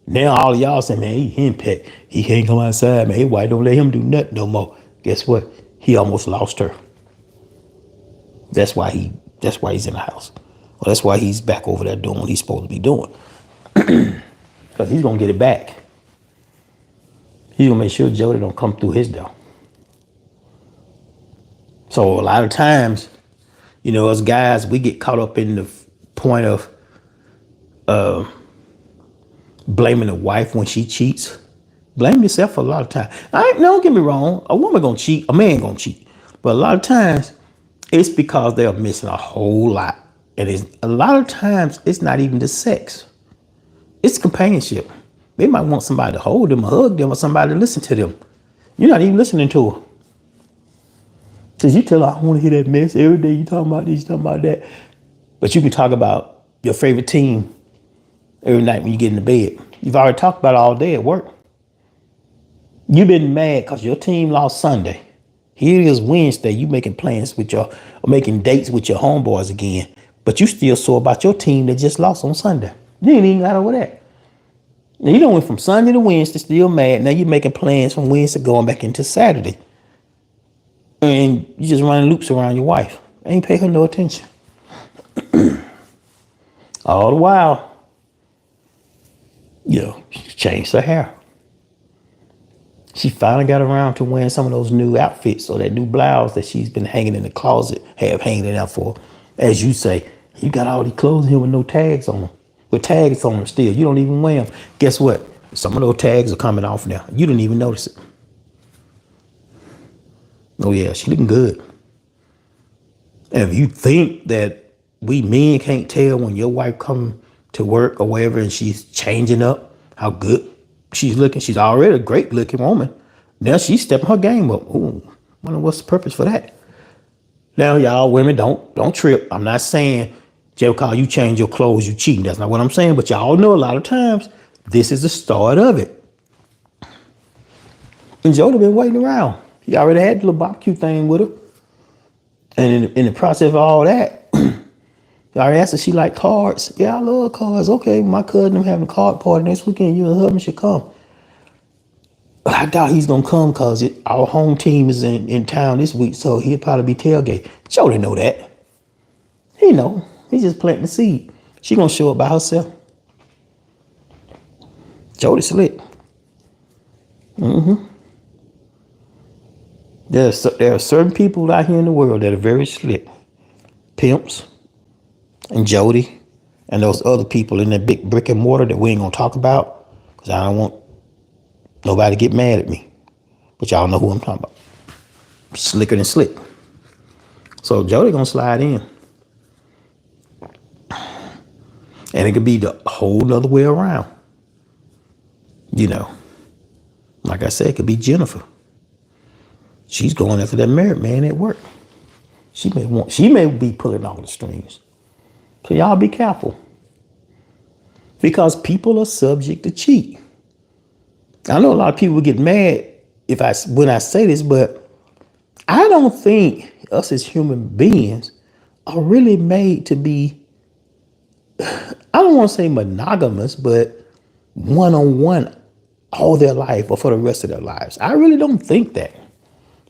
Now all of y'all say, man, he henpecked. He can't come outside, man. His wife don't let him do nothing no more. Guess what? He almost lost her. That's why he's in the house. Well, that's why he's back over there doing what he's supposed to be doing. Because he's gonna get it back. He's gonna make sure Jody don't come through his door. So a lot of times, you know, us guys, we get caught up in the point of blaming the wife when she cheats. Blame yourself for a lot of times. Don't get me wrong. A woman gonna cheat, a man gonna cheat. But a lot of times, it's because they're missing a whole lot. And a lot of times, it's not even the sex. It's companionship. They might want somebody to hold them or hug them or somebody to listen to them. You're not even listening to her. Because you tell her, I want to hear that mess every day. You talking about this, you talking about that. But you can talk about your favorite team every night when you get in the bed. You've already talked about it all day at work. You've been mad because your team lost Sunday. Here it is Wednesday. You making plans with making dates with your homeboys again. But you still sore about your team that just lost on Sunday. You ain't even got over that. Now you done went from Sunday to Wednesday, still mad. Now you're making plans from Wednesday going back into Saturday. And you just running loops around your wife. Ain't pay her no attention. All the while, she changed her hair. She finally got around to wearing some of those new outfits or that new blouse that she's been hanging in the closet, have hanging it out for. As you say, you got all these clothes here with no tags on them. With tags on them still. You don't even wear them. Guess what? Some of those tags are coming off now. You didn't even notice it. Oh yeah, she looking good. And if you think that we men can't tell when your wife come to work or wherever and she's changing up how good she's looking, she's already a great looking woman. Now she's stepping her game up. Ooh, wonder what's the purpose for that. Now y'all women don't trip. I'm not saying just because you change your clothes, you cheating. That's not what I'm saying. But y'all know a lot of times this is the start of it. And Jody been waiting around. He already had the little barbecue thing with her. And in the process of all that, I already asked her, she like cards. Yeah, I love cards. Okay, my cousin, I'm having a card party next weekend. You and her husband should come. But I doubt he's going to come because our home team is in town this week, so he'll probably be tailgate. Jody know that. He know. He's just planting the seed. She going to show up by herself. Jody slick. Mm-hmm. There are certain people out here in the world that are very slick. Pimps and Jody and those other people in that big brick and mortar that we ain't gonna talk about because I don't want nobody to get mad at me. But y'all know who I'm talking about. Slicker than slick. So Jody gonna slide in. And it could be the whole nother way around. Like I said, it could be Jennifer. She's going after that married man at work. She may be pulling all the strings. So y'all be careful. Because people are subject to cheat. I know a lot of people get mad when I say this, but I don't think us as human beings are really made to be, I don't want to say monogamous, but one-on-one all their life or for the rest of their lives. I really don't think that.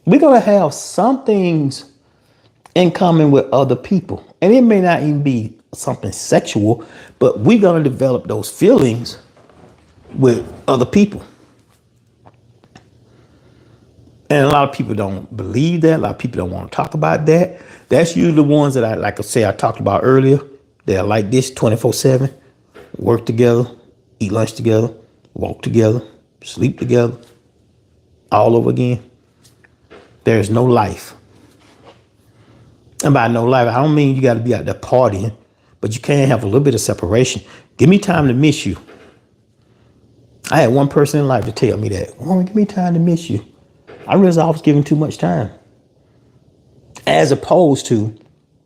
We're going to have some things in common with other people. And it may not even be something sexual, but we're going to develop those feelings with other people. And a lot of people don't believe that. A lot of people don't want to talk about that. That's usually the ones that I talked about earlier. They're like this 24/7, work together, eat lunch together, walk together, sleep together, all over again. There's no life. And by no life, I don't mean you got to be out there partying, but you can have a little bit of separation. Give me time to miss you. I had one person in life to tell me that. Oh, give me time to miss you. I realized I was giving too much time. As opposed to,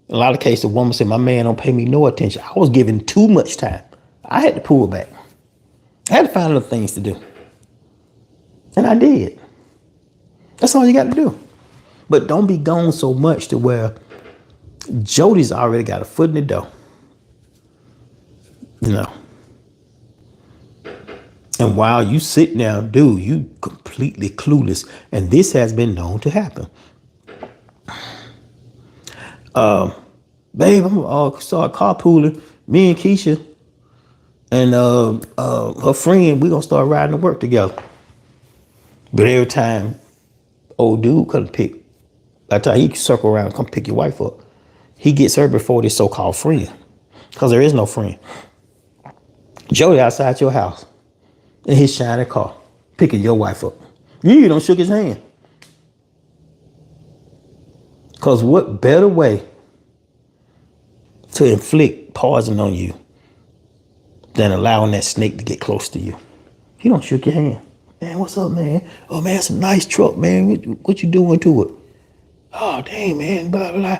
in a lot of cases, a woman said, my man don't pay me no attention. I was giving too much time. I had to pull back. I had to find other things to do. And I did. That's all you got to do. But don't be gone so much to where Jody's already got a foot in the door. You know. And while you sit down, dude, you completely clueless. And this has been known to happen. Babe, I'm gonna start carpooling. Me and Keisha and her friend, we gonna start riding to work together. But every time old dude come pick, by the time he circle around and come pick your wife up, he gets her before this so-called friend. Because there is no friend. Jody outside your house in his shiny car, picking your wife up. You don't shook his hand. Because what better way to inflict poison on you than allowing that snake to get close to you? He don't shook your hand. Man, what's up, man? Oh, man, it's a nice truck, man. What you doing to it? Oh, dang, man, blah, blah, blah.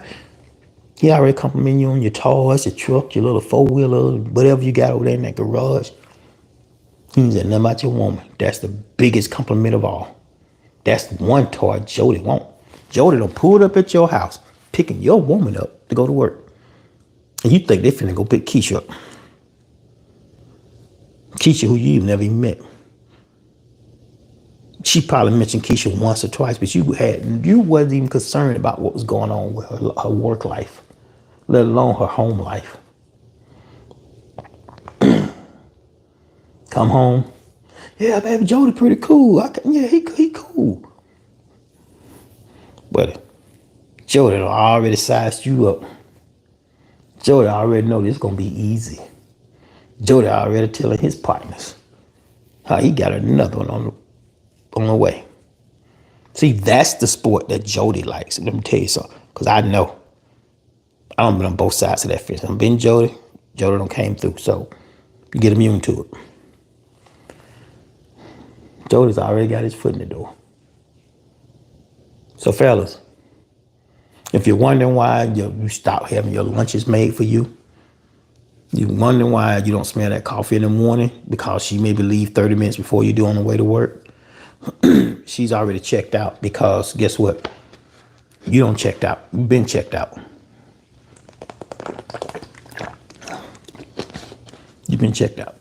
He already complimenting you on your toys, your truck, your little four-wheeler, whatever you got over there in that garage. He ain't said nothing about your woman. That's the biggest compliment of all. That's one toy Jody won't. Jody done pulled up at your house, picking your woman up to go to work. And you think they finna go pick Keisha up. Keisha, who you never even met. She probably mentioned Keisha once or twice, but you wasn't even concerned about what was going on with her work life, let alone her home life. Come home. Yeah, baby, Jody pretty cool. He cool. But Jody already sized you up. Jody already know this gonna be easy. Jody already telling his partners how he got another one on the way. See, that's the sport that Jody likes. Let me tell you something, because I know. I've been on both sides of that fence. I've been Jody. Jody done came through, so you get immune to it. Jody's already got his foot in the door. So fellas, if you're wondering why you stop having your lunches made for you, you're wondering why you don't smell that coffee in the morning because she maybe leave 30 minutes before you do on the way to work, she's already checked out, because guess what? You don't checked out. You've been checked out. You've been checked out.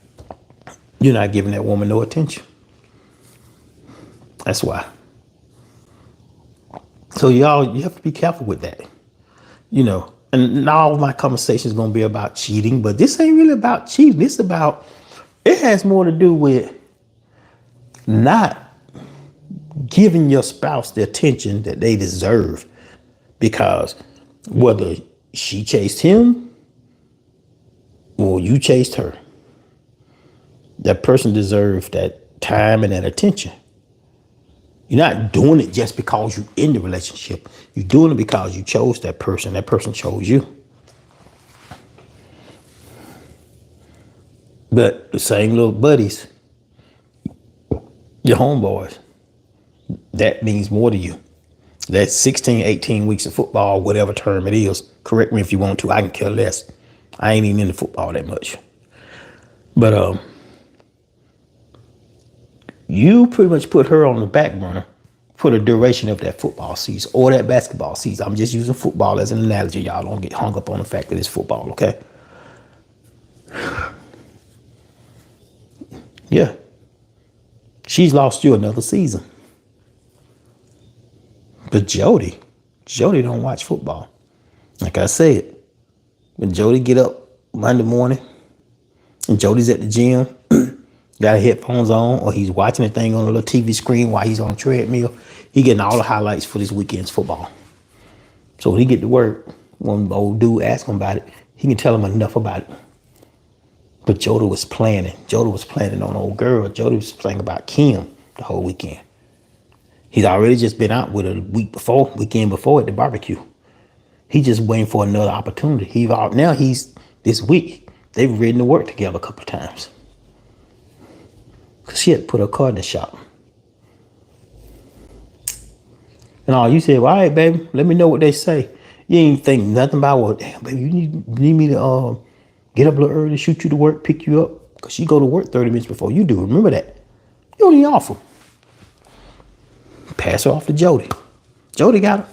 You're not giving that woman no attention. That's why. So y'all, you have to be careful with that. You know, and not all of my conversations going to be about cheating, but this ain't really about cheating. It has more to do with not giving your spouse the attention that they deserve, because whether she chased him or you chased her, that person deserves that time and that attention. You're not doing it just because you're in the relationship. You're doing it because you chose that person. That person chose you. But the same little buddies, your homeboys, that means more to you. That's 16, 18 weeks of football, whatever term it is. Correct me if you want to. I can care less. I ain't even into football that much. But you pretty much put her on the back burner for the duration of that football season or that basketball season. I'm just using football as an analogy. Y'all don't get hung up on the fact that it's football, okay? Yeah. She's lost you another season. But Jody don't watch football. Like I said, when Jody get up Monday morning and Jody's at the gym, got headphones on, or he's watching a thing on a little TV screen while he's on a treadmill, he getting all the highlights for this weekend's football. So when he get to work, when the old dude asks him about it, he can tell him enough about it. But Jody was planning. Jody was planning on old girl. Jody was playing about Kim the whole weekend. He's already just been out with her weekend before at the barbecue. He just waiting for another opportunity. This week, they've ridden to work together a couple of times. Because she had to put her car in the shop. And all you said, well, all right, baby, let me know what they say. You ain't think nothing about, well, damn, baby, you need me to Get up a little early, shoot you to work, pick you up. Because she go to work 30 minutes before you do. Remember that. You don't need offer. Pass her off to Jody. Jody got her.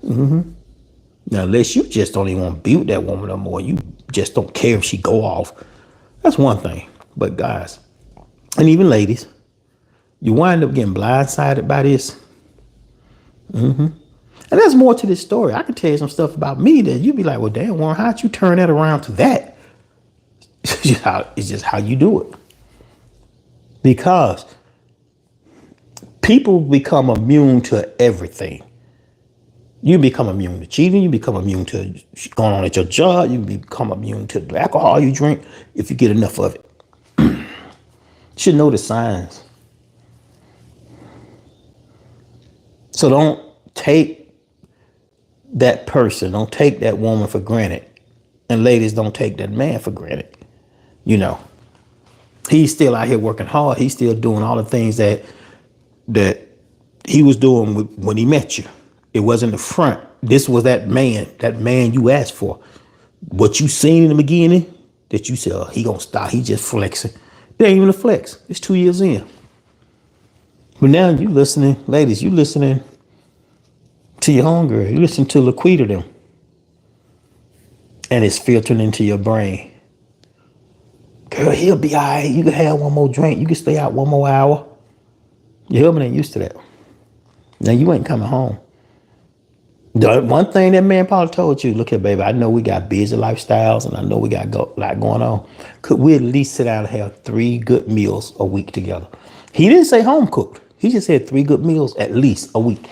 Now, unless you just don't even want to be with that woman no more, you just don't care if she go off. That's one thing. But guys, and even ladies, you wind up getting blindsided by this. And there's more to this story. I can tell you some stuff about me that you'd be like, well, damn, Warren, how'd you turn that around to that? It's just how you do it. Because people become immune to everything. You become immune to cheating. You become immune to going on at your job. You become immune to the alcohol you drink if you get enough of it. You should know the signs. So don't take that person, don't take that woman for granted. And ladies, don't take that man for granted. You know, he's still out here working hard. He's still doing all the things that he was doing when he met you. It wasn't the front. This was that man you asked for. What you seen in the beginning that you said, oh, he gonna stop. He just flexing. It ain't even a flex. It's 2 years in. But now you listening, ladies, you listening to your homegirl. You listen to Laquita them. And it's filtering into your brain. Girl, he'll be all right. You can have one more drink. You can stay out one more hour. Your husband ain't used to that. Now you ain't coming home. The one thing that man probably told you, look here, baby, I know we got busy lifestyles and I know we got a lot going on. Could we at least sit down and have 3 good meals a week together? He didn't say home cooked. He just said 3 good meals at least a week.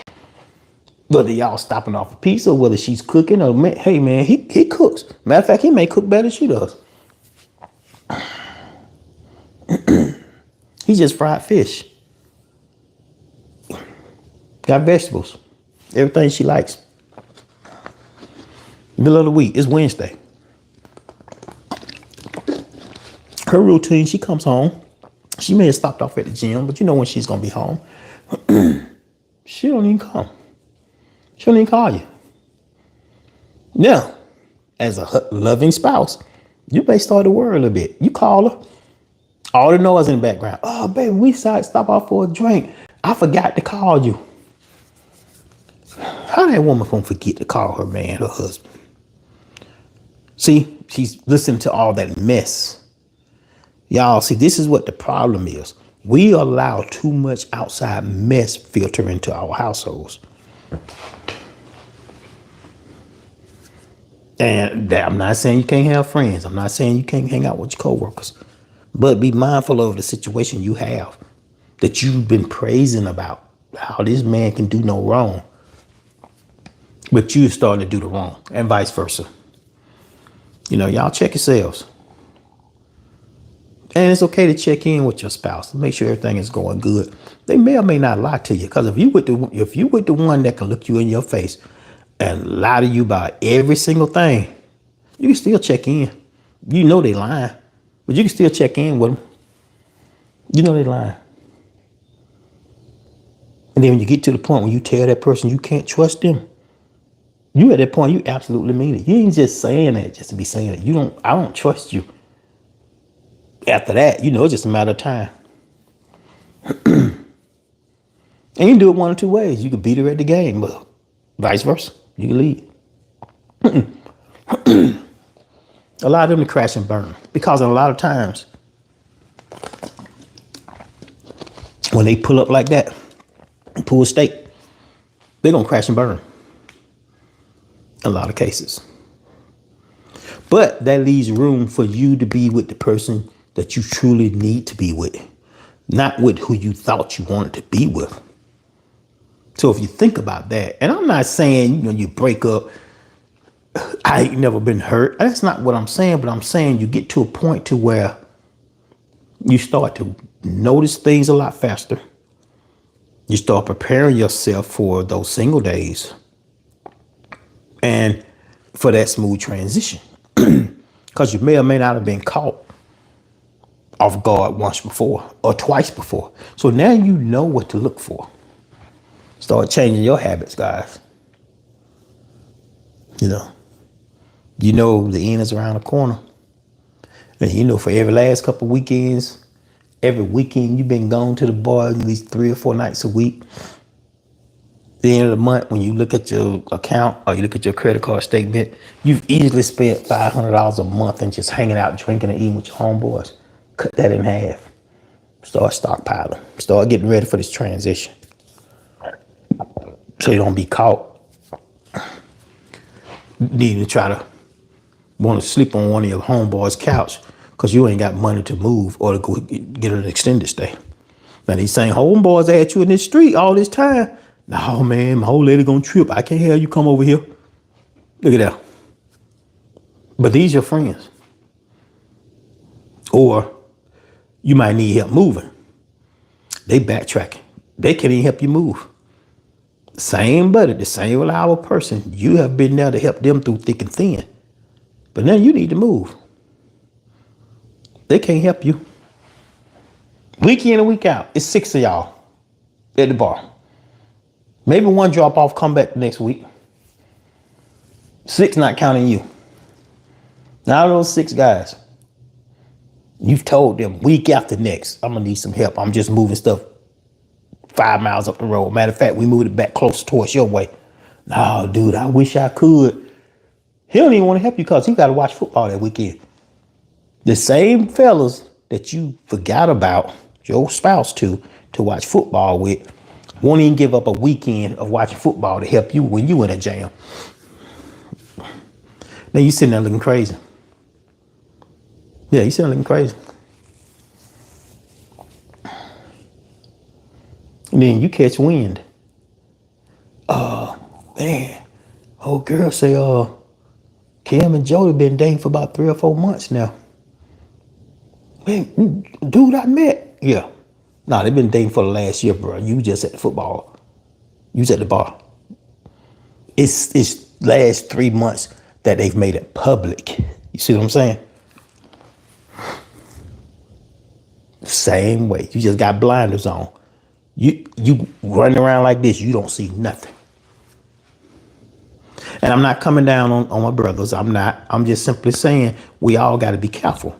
Whether y'all stopping off a pizza, whether she's cooking or, hey, man, he cooks. Matter of fact, he may cook better than she does. He just fried fish. Got vegetables. Everything she likes. Middle of the week. It's Wednesday. Her routine, she comes home. She may have stopped off at the gym, but you know when she's going to be home. She don't even come. She don't even call you. Now, as a loving spouse, you may start to worry a little bit. You call her. All the noise in the background. Oh, baby, we stop off for a drink. I forgot to call you. How that woman gonna forget to call her man, her husband? See, she's listening to all that mess. Y'all, see, this is what the problem is. We allow too much outside mess filter into our households. And I'm not saying you can't have friends. I'm not saying you can't hang out with your coworkers. But be mindful of the situation you have that you've been praising about. How this man can do no wrong. But you're starting to do the wrong, and vice versa. You know, y'all check yourselves. And it's okay to check in with your spouse. Make sure everything is going good. They may or may not lie to you. Because if you with the one that can look you in your face and lie to you about every single thing, you can still check in. You know they lying. But you can still check in with them. You know they lying. And then when you get to the point when you tell that person you can't trust them, you at that point, you absolutely mean it. You ain't just saying that just to be saying it. I don't trust you. After that, you know, it's just a matter of time. And you can do it one or two ways. You can beat her at the game, but vice versa. You can lead. Allow them to crash and burn. Because a lot of times, when they pull up like that, pull a stake, they're going to crash and burn. A lot of cases. But that leaves room for you to be with the person that you truly need to be with. Not with who you thought you wanted to be with. So if you think about that, and I'm not saying, you know, you break up, I ain't never been hurt. That's not what I'm saying, but I'm saying you get to a point to where you start to notice things a lot faster. You start preparing yourself for those single days and for that smooth transition. Because you may or may not have been caught off guard once before or twice before. So now you know what to look for. Start changing your habits, guys. You know, You know the end is around the corner. And you know for every last couple of weekends, every weekend you've been gone to the bar at least 3 or 4 nights a week. The end of the month, when you look at your account or you look at your credit card statement, you've easily spent $500 a month and just hanging out, drinking and eating with your homeboys. Cut that in half. Start stockpiling. Start getting ready for this transition. So you don't be caught needing to try to want to sleep on one of your homeboys' couch because you ain't got money to move or to go get an extended stay. Now these same homeboys at you in this street all this time. No, man, my whole lady gonna trip. I can't have you come over here. Look at that. But these your friends. Or you might need help moving. They backtracking. They can't even help you move. Same buddy, the same reliable person. You have been there to help them through thick and thin. But now you need to move. They can't help you. Week in and week out, it's 6 of y'all at the bar. Maybe one drop off, come back the next week. 6 not counting you. Now those 6 guys, you've told them week after next, I'm gonna need some help. I'm just moving stuff 5 miles up the road. Matter of fact, we moved it back closer towards your way. No, dude, I wish I could. He don't even want to help you because he got to watch football that weekend. The same fellas that you forgot about your spouse to watch football with won't even give up a weekend of watching football to help you when you in a jam. Now you sitting there looking crazy. Yeah, you sitting there looking crazy. And then you catch wind. Man, old girl say, Kim and Jody been dating for about 3 or 4 months now. Man, dude I met. Yeah. Nah, they've been dating for the last year, bro. You just at the football. You was at the bar. It's last 3 months that they've made it public. You see what I'm saying? Same way. You just got blinders on. You running around like this, you don't see nothing. And I'm not coming down on my brothers. I'm not. I'm just simply saying we all got to be careful.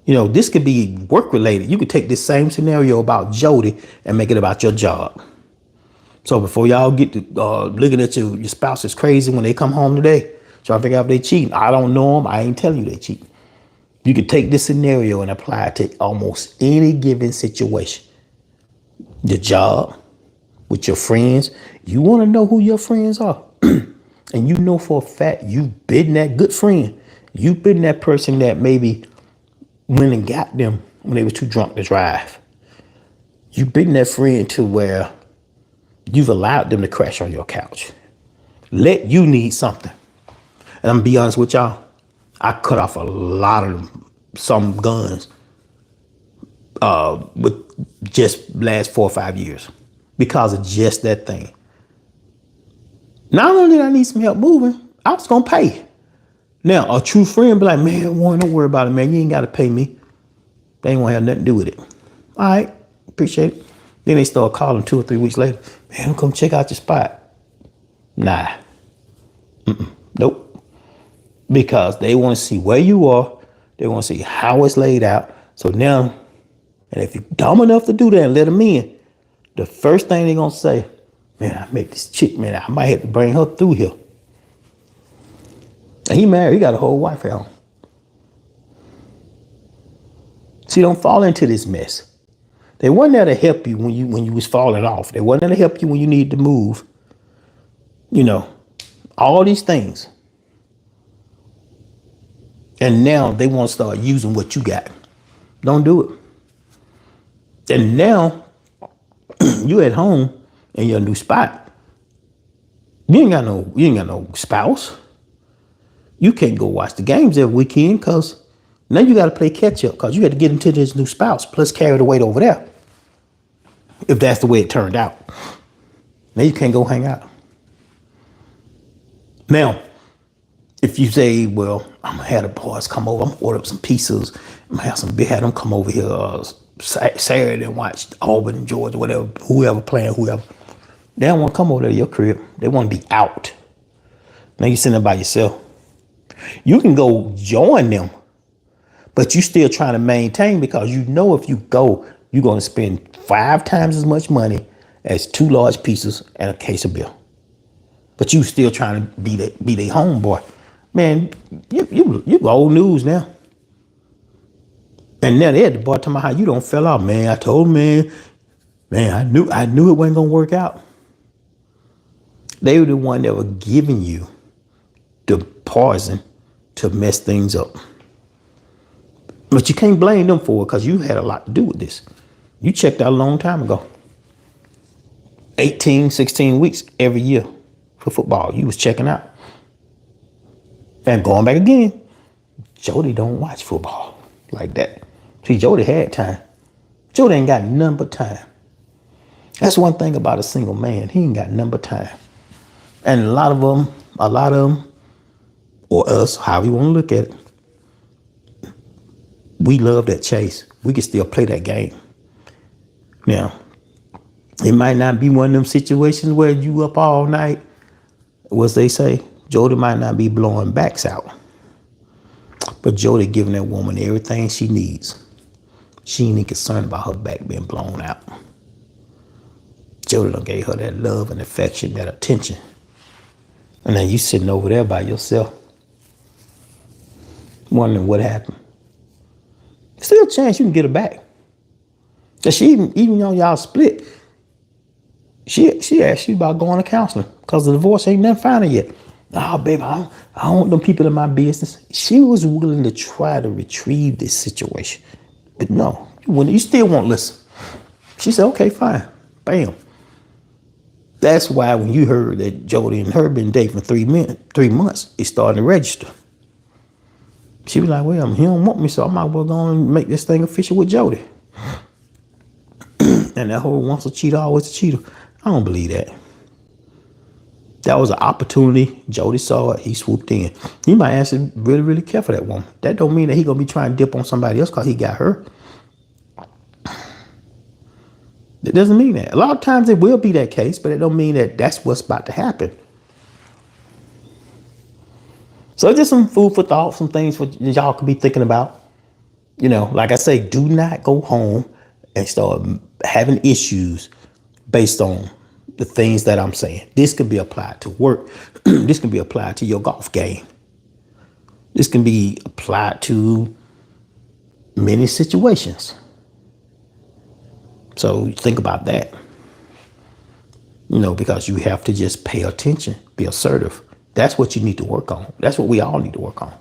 You know, this could be work related. You could take this same scenario about Jody and make it about your job. So before y'all get to looking at your spouse is crazy when they come home today, trying to figure out if they cheating. I don't know them. I ain't telling you they cheat. You could take this scenario and apply it to almost any given situation. Your job, with your friends. You want to know who your friends are. And you know for a fact you've been that good friend. You've been that person that maybe went and got them when they were too drunk to drive. You've been that friend to where you've allowed them to crash on your couch. Let you need something. And I'm gonna be honest with y'all. I cut off a lot of some guns with just last 4 or 5 years because of just that thing. Not only did I need some help moving, I was gonna pay. Now, a true friend be like, man, Warren, don't worry about it, man. You ain't gotta pay me. They ain't gonna have nothing to do with it. All right, appreciate it. Then they start calling 2 or 3 weeks later. Man, come check out your spot. Nah. Nope. Because they want to see where you are. They want to see how it's laid out. So now, and if you're dumb enough to do that and let them in, the first thing they're gonna say, man, I met this chick, man. I might have to bring her through here. And he married. He got a whole wife at home. See, don't fall into this mess. They weren't there to help you when you was falling off. They weren't there to help you when you needed to move. You know, all these things. And now they want to start using what you got. Don't do it. And now you at home in your new spot. You ain't got no spouse. You can't go watch the games every weekend because now you got to play catch up because you had to get into this new spouse plus carry the weight over there. If that's the way it turned out. Now you can't go hang out. Now, if you say, well, I'm gonna have the boys come over, I'm gonna order up some pizzas, I'm gonna have them come over here Saturday and watch Auburn and Georgia, whatever, whoever playing, whoever. They don't want to come over to your crib. They want to be out. Now you're sitting there by yourself. You can go join them, but you still trying to maintain because you know if you go, you're going to spend 5 times as much money as 2 large pizzas and a case of beer. But you still trying to be the homeboy. Man, you old news now. And now they're at the bar talking about how you don't fell out, man. I told man, I knew it wasn't gonna work out. They were the one that were giving you the poison to mess things up. But you can't blame them for it because you had a lot to do with this. You checked out a long time ago. 18, 16 weeks every year for football. You was checking out. And going back again, Jody don't watch football like that. See, Jody had time. Jody ain't got none but time. That's one thing about a single man. He ain't got none but time. And a lot of them, or us, how we want to look at it, we love that chase. We can still play that game. Now, it might not be one of them situations where you up all night. What they say, Jody might not be blowing backs out. But Jody giving that woman everything she needs. She ain't even concerned about her back being blown out. Jody done gave her that love and affection, that attention. And then you sitting over there by yourself, wondering what happened. Still a chance you can get her back. Cause she even on y'all split, she asked you about going to counseling because the divorce ain't nothing final yet. Oh, baby, I don't want them people in my business. She was willing to try to retrieve this situation. But no, you still won't listen. She said, okay, fine. Bam. That's why when you heard that Jody and her been dating for 3 months, it started to register. She was like, well, he don't want me, so I might well go and make this thing official with Jody. And that whole once a cheater, always a cheater. I don't believe that. That was an opportunity. Jody saw it. He swooped in. He might actually really, really care for that woman. That don't mean that he gonna be trying to dip on somebody else because he got her. It doesn't mean that. A lot of times it will be that case, but it don't mean that that's what's about to happen. So just some food for thought, some things for y'all could be thinking about. You know, like I say, do not go home and start having issues based on the things that I'm saying. This can be applied to work. This can be applied to your golf game. This can be applied to many situations. So think about that. You know, because you have to just pay attention, be assertive. That's what you need to work on. That's what we all need to work on.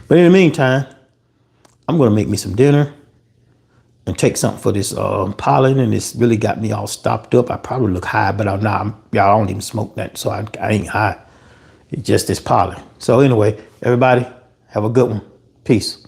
But in the meantime, I'm going to make me some dinner and take something for this pollen, and it's really got me all stopped up. I probably look high, but I'm not. Y'all, I don't even smoke that, so I ain't high. It's just this pollen. So anyway, everybody, have a good one. Peace.